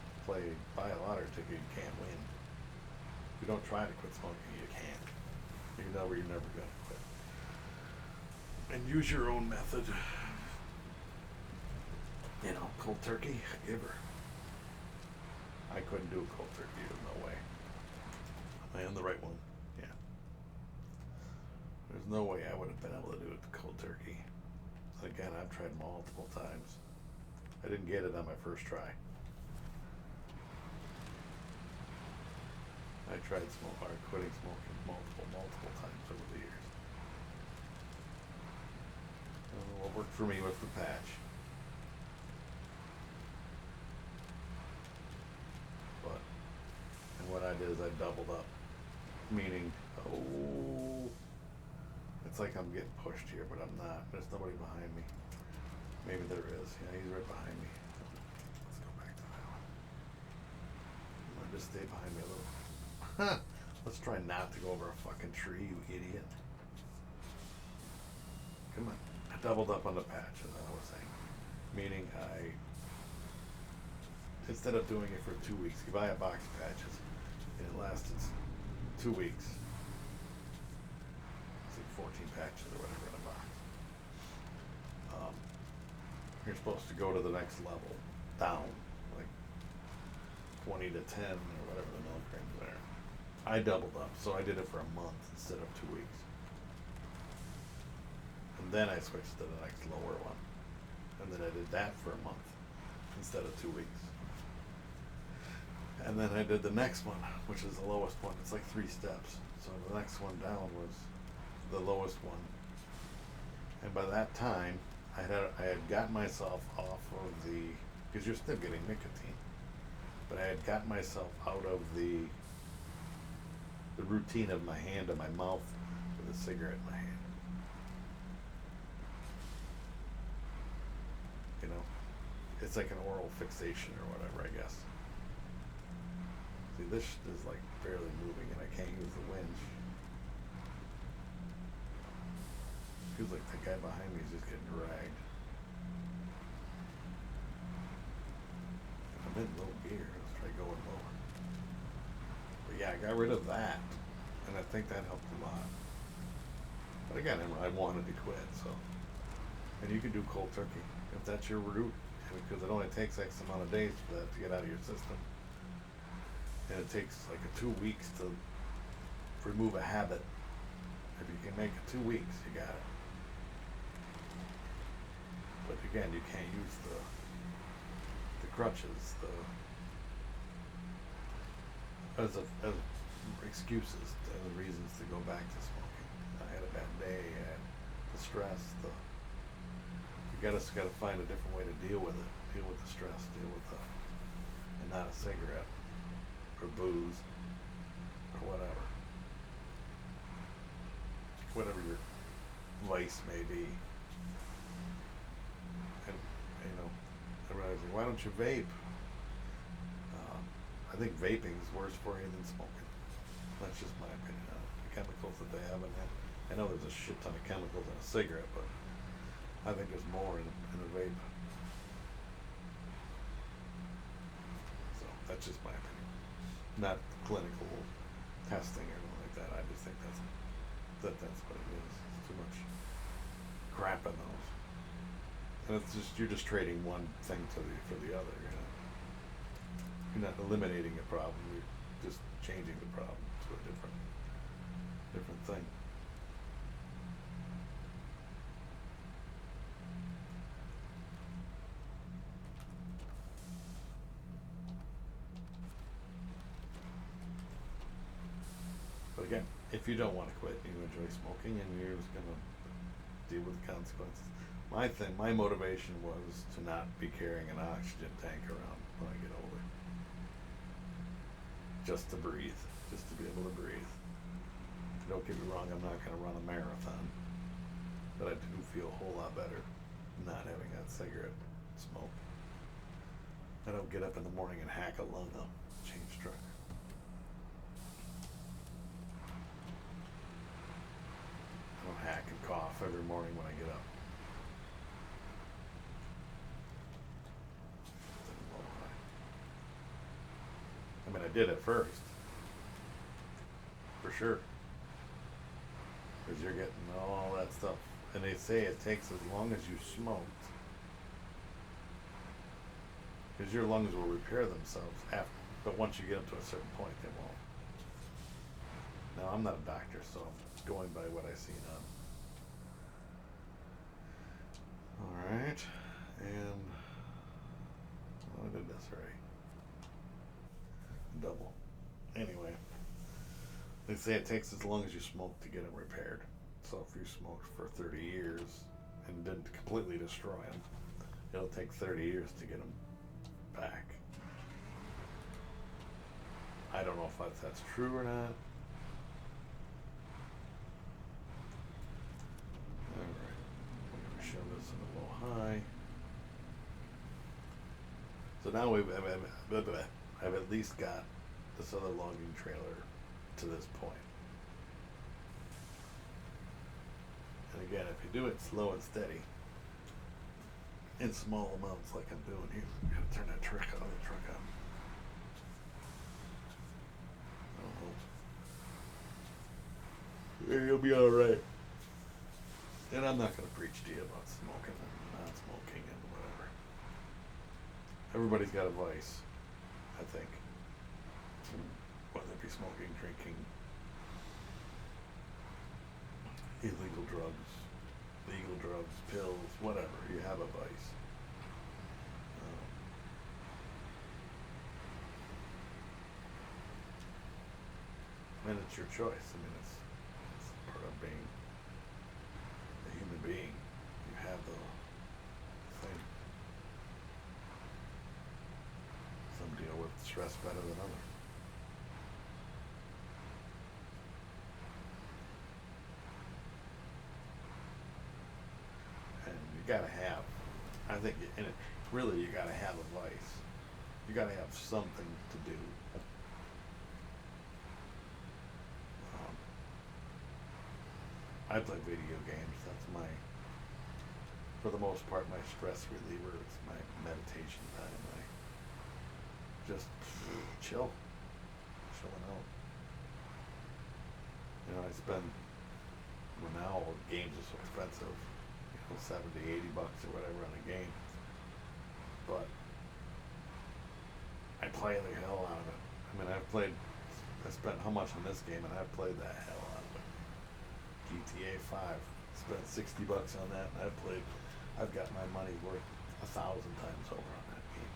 Speaker 1: buy a lottery ticket, you can't win. If you don't try to quit smoking, you can't. You're never going to quit. And use your own method. Cold turkey, give her. I couldn't do a cold turkey. There's no way. Am I on the right one? Yeah. There's no way I would have been able to do it cold turkey. Again, I've tried multiple times. I didn't get it on my first try. I tried quitting smoking multiple times over the years. What worked for me was the patch. And what I did is I doubled up. Meaning, it's like I'm getting pushed here, but I'm not. There's nobody behind me. Maybe there is. Yeah, he's right behind me. Let's go back to that one. I'm gonna just stay behind me a little. Let's try not to go over a fucking tree, you idiot. Come on. I doubled up on the patch, as I was saying. Meaning instead of doing it for 2 weeks, you buy a box of patches, and it lasts 2 weeks. It's like 14 patches or whatever in a box. You're supposed to go to the next level, down, like 20 to 10 or whatever the milligrams are. I doubled up, so I did it for a month instead of 2 weeks. And then I switched to the next lower one. And then I did that for a month instead of 2 weeks. And then I did the next one, which is the lowest one. It's like 3 steps. So the next one down was the lowest one. And by that time, I had gotten myself off of because you're still getting nicotine, but I had gotten myself out of the routine of my hand to my mouth with a cigarette in my hand. It's like an oral fixation or whatever, I guess. See, this is like barely moving, and I can't use the winch. Feels like the guy behind me is just getting dragged. I'm in low gear. Let's try going lower. But yeah, I got rid of that, and I think that helped a lot. But again, I wanted to quit, so. And you can do cold turkey if that's your route, because it only takes X amount of days for that to get out of your system, and it takes like 2 weeks to remove a habit. If you can make it 2 weeks, you got it. But again, you can't use the crutches, as excuses and the reasons to go back to smoking. I had a bad day, I had the stress, you gotta find a different way to deal with it. Deal with the stress, and not a cigarette or booze or whatever. Whatever your vice may be. And everybody's like, why don't you vape? I think vaping is worse for you than smoking. That's just my opinion on it. The chemicals that they have in it. I know there's a shit ton of chemicals in a cigarette, but I think there's more in a vape. So that's just my opinion. Not clinical testing or anything like that. I just think that's what it is. It's too much crap in those. And it's just, you're just trading one thing for the other, You're not eliminating a problem, you're just changing the problem to a different thing. But again, if you don't want to quit, you enjoy smoking, and you're just gonna deal with the consequences. My motivation was to not be carrying an oxygen tank around when I get older. Just to breathe, just to be able to breathe. Don't get me wrong, I'm not gonna run a marathon, but I do feel a whole lot better not having that cigarette smoke. I don't get up in the morning and hack a lung up, change truck. I don't hack and cough every morning when I get up. I mean, I did at first, for sure, because you're getting all that stuff, and they say it takes as long as you smoked, because your lungs will repair themselves after, but once you get up to a certain point, they won't. Now, I'm not a doctor, so I'm going by what I see now. All right, and I did this right. Double. Anyway, they say it takes as long as you smoke to get them repaired. So if you smoked for 30 years and didn't completely destroy them, it'll take 30 years to get them back. I don't know if that's true or not. Alright, we're going to show this in a low high. So now I've at least got this other logging trailer to this point. And again, if you do it slow and steady, in small amounts like I'm doing here, you gotta turn that truck on, Yeah, you'll be alright. And I'm not gonna preach to you about smoking and not smoking and whatever. Everybody's got a vice, I think. Whether it be smoking, drinking, illegal drugs, legal drugs, pills, whatever, you have a vice. And it's your choice. I mean, it's part of being a human being. You have the thing. Some deal with stress better than others. And you gotta have, I think, and it, really you gotta have a vice. You gotta have something to do. I play video games. That's my, for the most part, my stress reliever. It's my meditation time. I just chilling out. You know, I spend, well, now games are so expensive, you know, $70, $80 or whatever on a game. But I play the hell out of it. I mean, I spent how much on this game, and I've played the hell out of it. GTA 5, spent $60 on that, and I've got my money worth 1,000 times over on that game.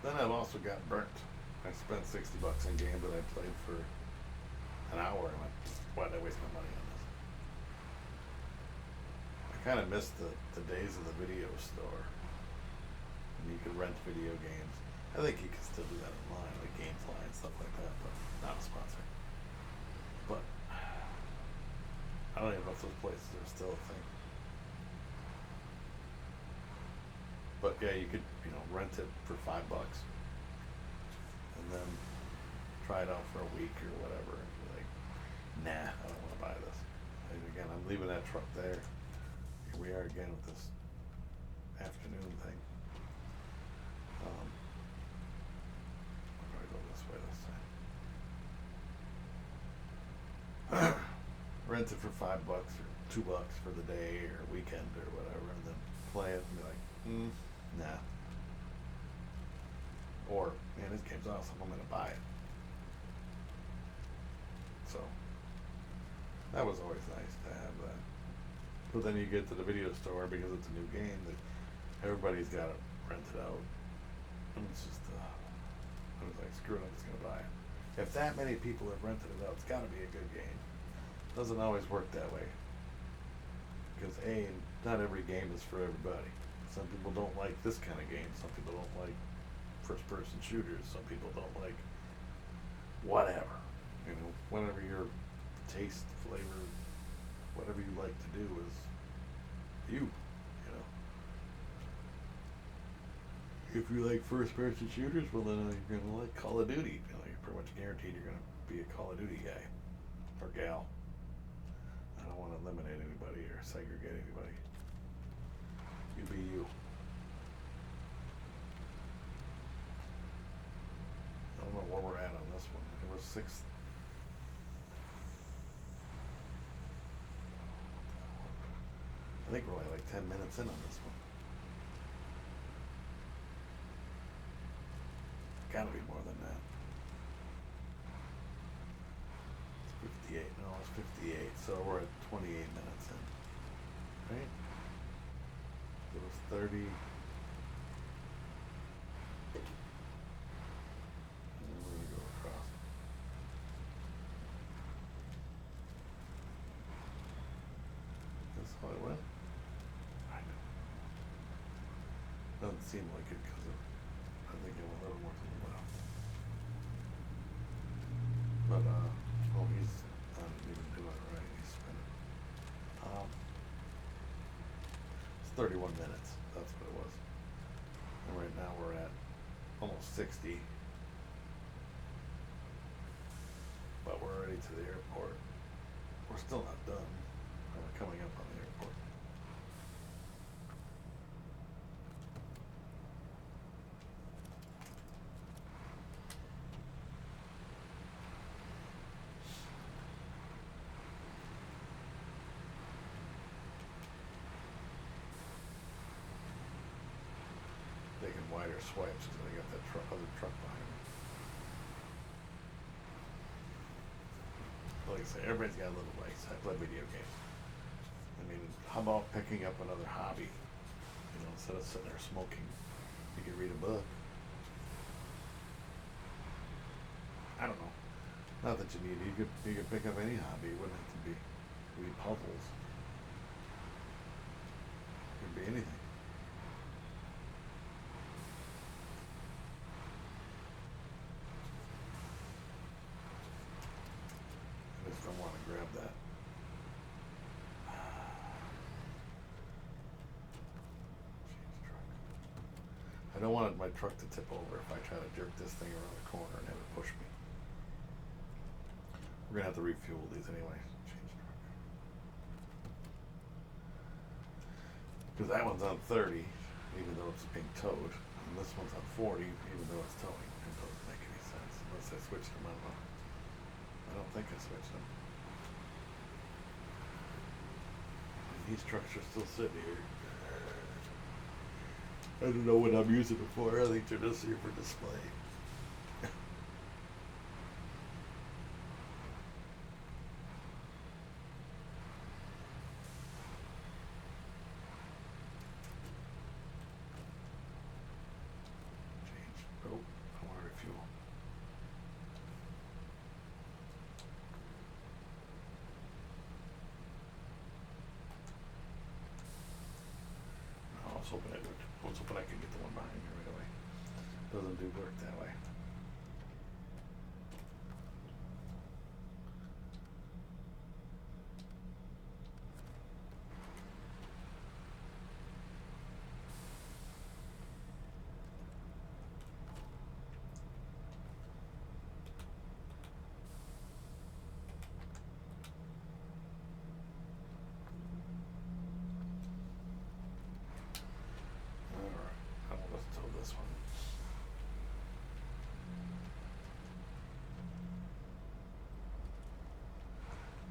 Speaker 1: Then I've also got burnt. I spent $60 on a game that I played for an hour, and went, why did I waste my money on this? I kind of miss the days of the video store, and you could rent video games. I think you can still do that online, like GameFly and stuff like that, but not a sponsor. But I don't even know if those places are still a thing. But yeah, you could, you know, rent it for $5, and then try it out for a week or whatever, and be like, nah, I don't want to buy this. And again, I'm leaving that truck there. Here we are again with this afternoon thing. I'll probably go this way this time. Rent it for $5 or $2 for the day or weekend or whatever, and then play it and be like, nah. Or, man, this game's awesome, I'm gonna buy it. So that was always nice to have that. But then you get to the video store because it's a new game that everybody's got it rented out. And it's just, I was like, screw it, I'm just gonna buy it. If that many people have rented it out, it's gotta be a good game. Doesn't always work that way. Because A, not every game is for everybody. Some people don't like this kind of game. Some people don't like first-person shooters. Some people don't like whatever. You know, whatever your taste, flavor, whatever you like to do is you know. If you like first-person shooters, well then you're gonna like Call of Duty. You know, you're pretty much guaranteed you're gonna be a Call of Duty guy or gal. I don't want to eliminate anybody or segregate anybody. You be you. I don't know where we're at on this one. It was 6. I think we're only like 10 minutes in on this one. Gotta be more than that. It's 58. No, it's 58. So we're at 28 minutes in. Right? It was 30. And then we're gonna go across. That's how it went. I know. Doesn't seem like it because I think it went a little more to the left. But oh, he's not even doing it right. He's spinning. It's 31 minutes. That's what it was. And right now we're at almost 60. But we're already to the airport. We're still not done. We're coming up on the airport. Taking wider swipes because I got that other truck behind me. Like I say, everybody's got a little vice. I play video games. I mean, how about picking up another hobby? You know, instead of sitting there smoking, you could read a book. I don't know. Not that you need. You could pick up any hobby. It wouldn't have to be read puzzles. It could be anything. I just don't want to grab that. I don't want my truck to tip over if I try to jerk this thing around the corner and have it push me. We're gonna have to refuel these anyway. Change truck. Because that one's on 30, even though it's being towed. And this one's on 40, even though it's towing. It doesn't make any sense unless I switched them. I don't know. I don't think I switched them. And these trucks are still sitting here. I don't know what I'm using it for. I think they're just here for display. Change. Oh, I want to refuel. I was hoping I could get the one behind me right away. Doesn't do work that way. Alright, I will just tow this one.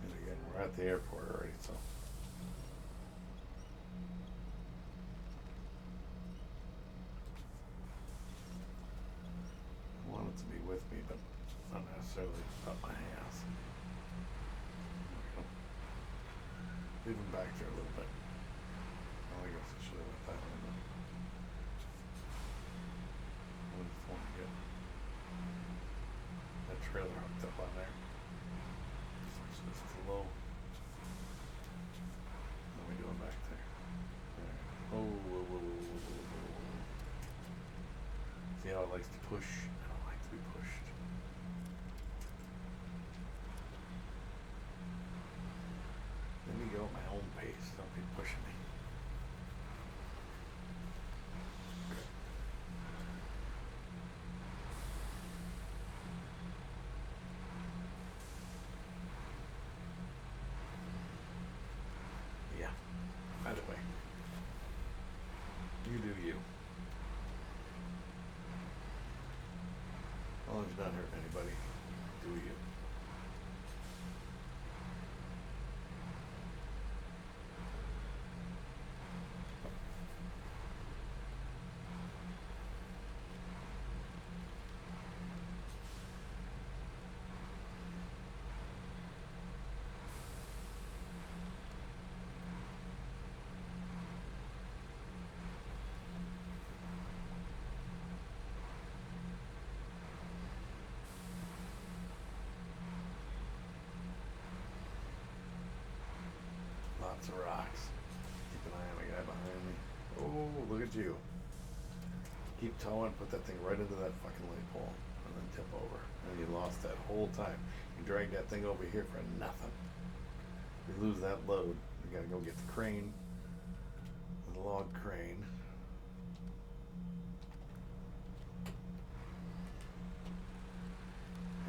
Speaker 1: And again, we're at the airport already, so. I want it to be with me, but not necessarily up my ass. Leave him back there a little bit. Oh, I guess I should have left that one though. I just want to get that trailer hooked up on there. Switch this to low. What are we doing back there? There. Oh, whoa, whoa, whoa, whoa, whoa, whoa. See how it likes to push? I don't like to be pushed. Let me go at my own pace. Don't be pushing me. Yeah. By the way, you do you. As long as you're not hurting anybody, do you. Lots of rocks. Keep an eye on the guy behind me. Oh, look at you. Keep towing, put that thing right into that fucking light pole, and then tip over. And you lost that whole time. You dragged that thing over here for nothing. You lose that load. You gotta go get the crane, the log crane.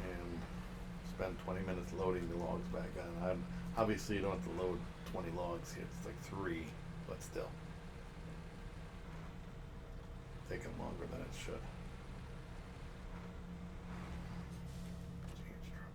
Speaker 1: And spend 20 minutes loading the logs back on. Obviously, you don't have to load 20 logs here. It's like 3, but still. Taking longer than it should. Change truck.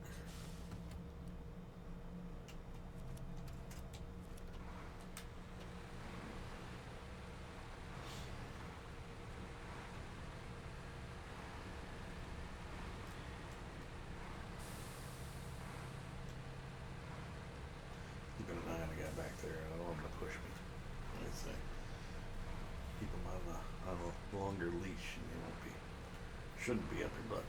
Speaker 1: Keeping an eye on the guy back there. I don't want him to push me. I say, keep him on a longer leash, and he won't be. Shouldn't be up your butt.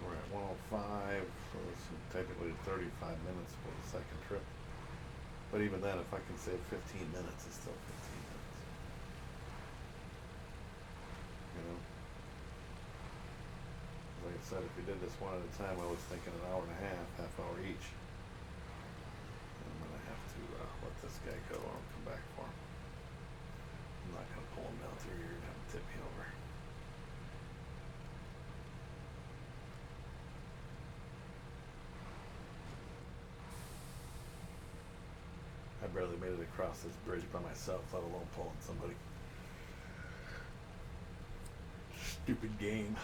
Speaker 1: We're at 105, so it's technically 35 minutes for the second trip. But even then, if I can save 15 minutes, it's still 15 minutes. You know? Like I said, if we did this one at a time, I was thinking an hour and a half hour each. I'm gonna have to let this guy go. I'll come back for him. barely made it across this bridge by myself, let alone pulling somebody. Stupid game.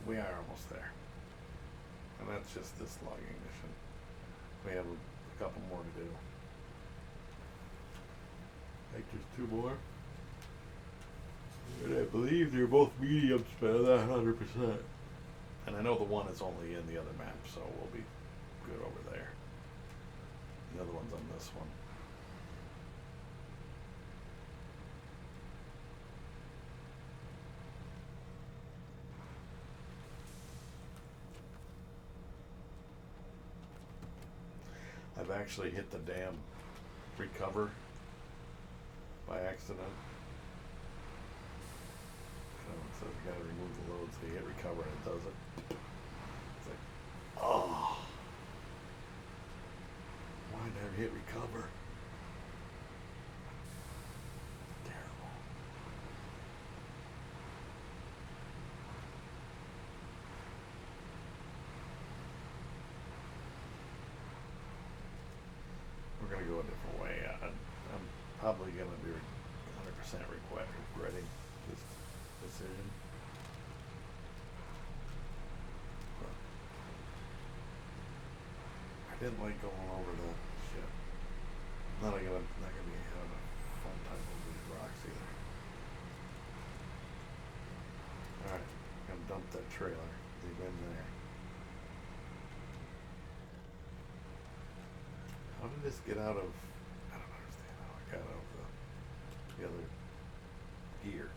Speaker 1: We are almost there. And that's just this logging mission. We have a couple more to do. I think there's 2 more. And I believe they're both mediums, but I'm not 100%. And I know the one is only in the other map, so we'll be good over there. The other one's on this one. I've actually hit the damn recover by accident. So it says you gotta remove the load, so you hit recover and it does it. It's like, oh, why did I never hit recover? Terrible. We're gonna go a different way. I'm probably gonna be 100% regretting this decision. But I didn't like going over the ship. Not gonna be having a fun time over these rocks either. Alright, I'm gonna dump that trailer. Leave in there. How did this get out of... I don't understand how it got out of the other gear.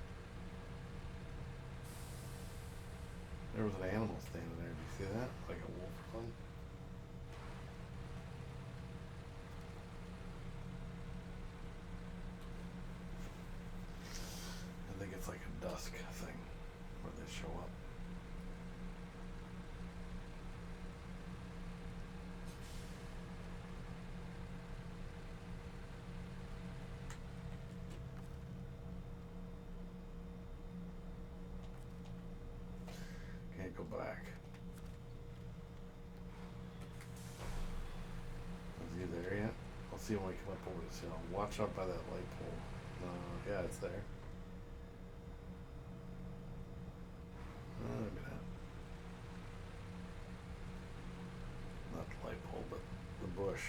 Speaker 1: There was an animal standing there. Did you see that? Like a wolf or something? I think it's like a dusk thing where they show up. Can't go back. Is he there yet? I'll see when we come up over this hill. Watch out by that light pole. Yeah, it's there. Maybe not. Not the light pole, but the bush.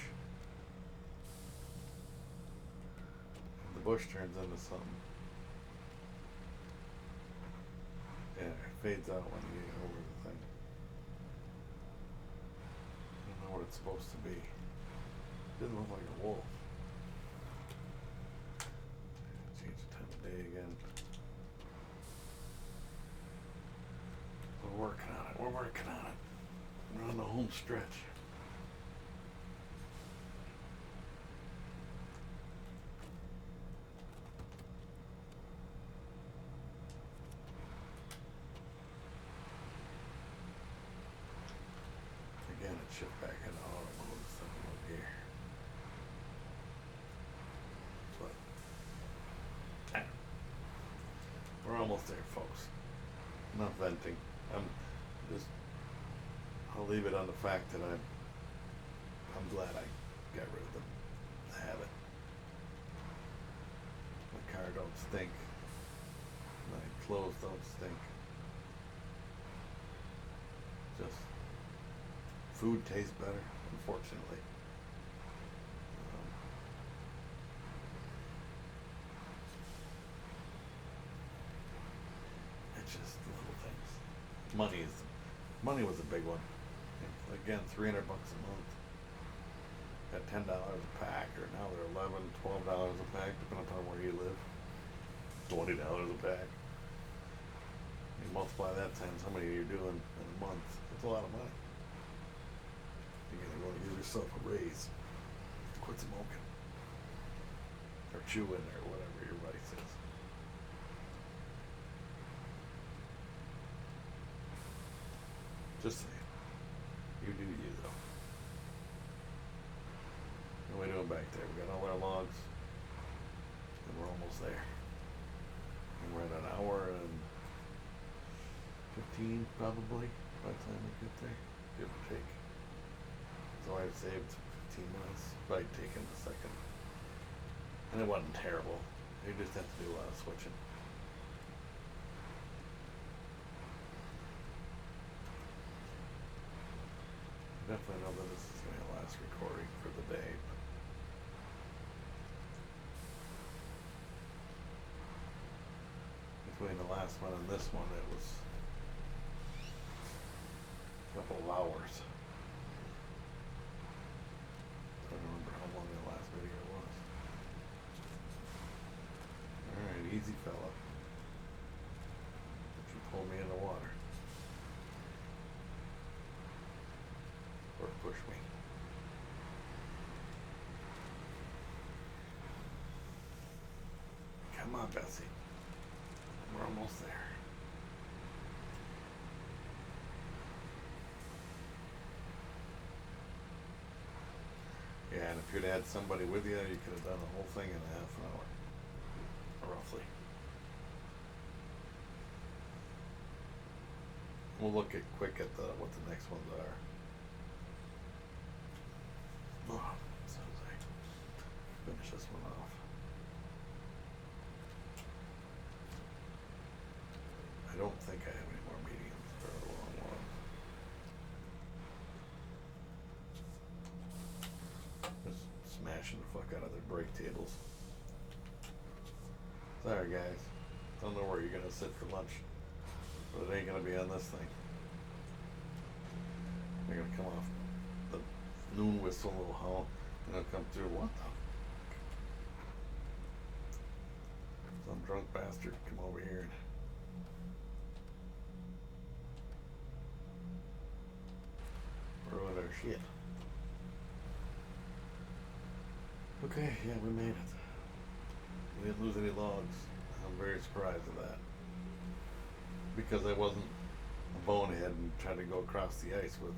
Speaker 1: The bush turns into something. Yeah, it fades out when you get over the thing. I don't know what it's supposed to be. It didn't look like a wolf. Change the time of day again. We're working on it. We're working on it. We're on the home stretch. Again, it shift back into auto mode instead of low gear. But we're almost there, folks. I'm not venting. I'm just... I'll leave it on the fact that I'm glad I got rid of the habit. My car don't stink. My clothes don't stink. Just food tastes better, unfortunately. It's just little things. Money was a big one. Again, $300 a month. At $10 a pack, or now they're $11, $12 a pack, depending upon where you live. $20 a pack. You multiply that times how many you're doing in a month. It's a lot of money. You're gonna want to give yourself a raise. Quit smoking. Or chewing or whatever your body says. Just saying. You do you though. What are we doing back there? We got all our logs. And we're almost there. And we're at an hour and 15 probably by the time we get there. Give or take. So I'd saved 15 minutes by taking the second. And it wasn't terrible. You just have to do a lot of switching. I definitely know that this is going to be the last recording for the day. But between the last one and this one, it was a couple of hours. I don't remember how long the last video was. Alright, easy fella. But you pull me in the water. Or push me. Come on, Bessie. We're almost there. Yeah, and if you'd had somebody with you, you could have done the whole thing in a half an hour. Roughly. We'll look at quick at what the next ones are. Oh, so I finish this one off. I don't think I have any more mediums for a long while. Just smashing the fuck out of their break tables. Sorry guys, don't know where you're gonna sit for lunch, but it ain't gonna be on this thing. They're gonna come off the noon whistle little howl, and they'll come through. What the? Some drunk bastard come over here and ruin our shit. Okay, yeah, we made it. We didn't lose any logs. I'm very surprised at that. Because I wasn't a bonehead and tried to go across the ice with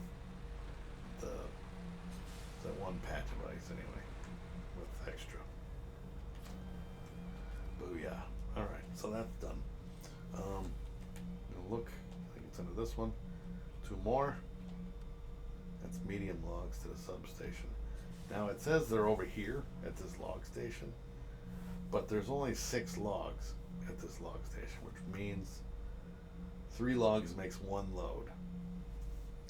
Speaker 1: that one patch of ice anyway. With extra. Booyah. Alright, so that's done. Look, I think it's under this one. 2 more. That's medium logs to the substation. Now it says they're over here at this log station, but there's only 6 logs at this log station, which means 3 logs makes 1 load.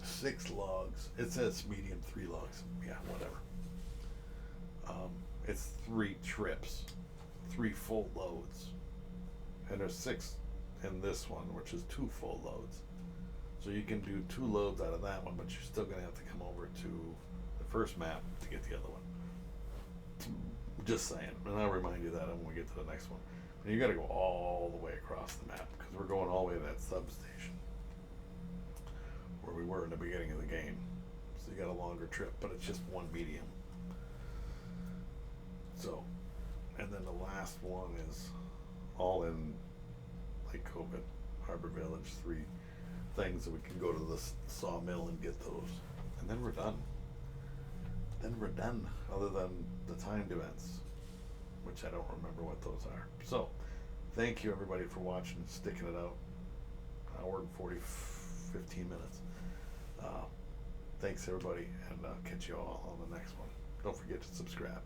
Speaker 1: 6 logs, it says medium 3 logs, yeah, whatever. It's 3 trips, 3 full loads, and there's 6 in this one, which is 2 full loads. So you can do 2 loads out of that one, but you're still gonna have to come over to the first map to get the other one. Just saying, and I'll remind you that when we get to the next one. And you gotta go all the way across the map, because we're going all the way to that substation where we were in the beginning of the game. So you got a longer trip, but it's just 1 medium. So, and then the last one is all in Lake Covent, Harbor Village, 3 things that we can go to the sawmill and get those. And then we're done. Then we're done, other than the timed events, which I don't remember what those are. So, thank you everybody for watching and sticking it out. Hour and 15 minutes. Thanks everybody, and I'll catch you all on the next one. Don't forget to subscribe.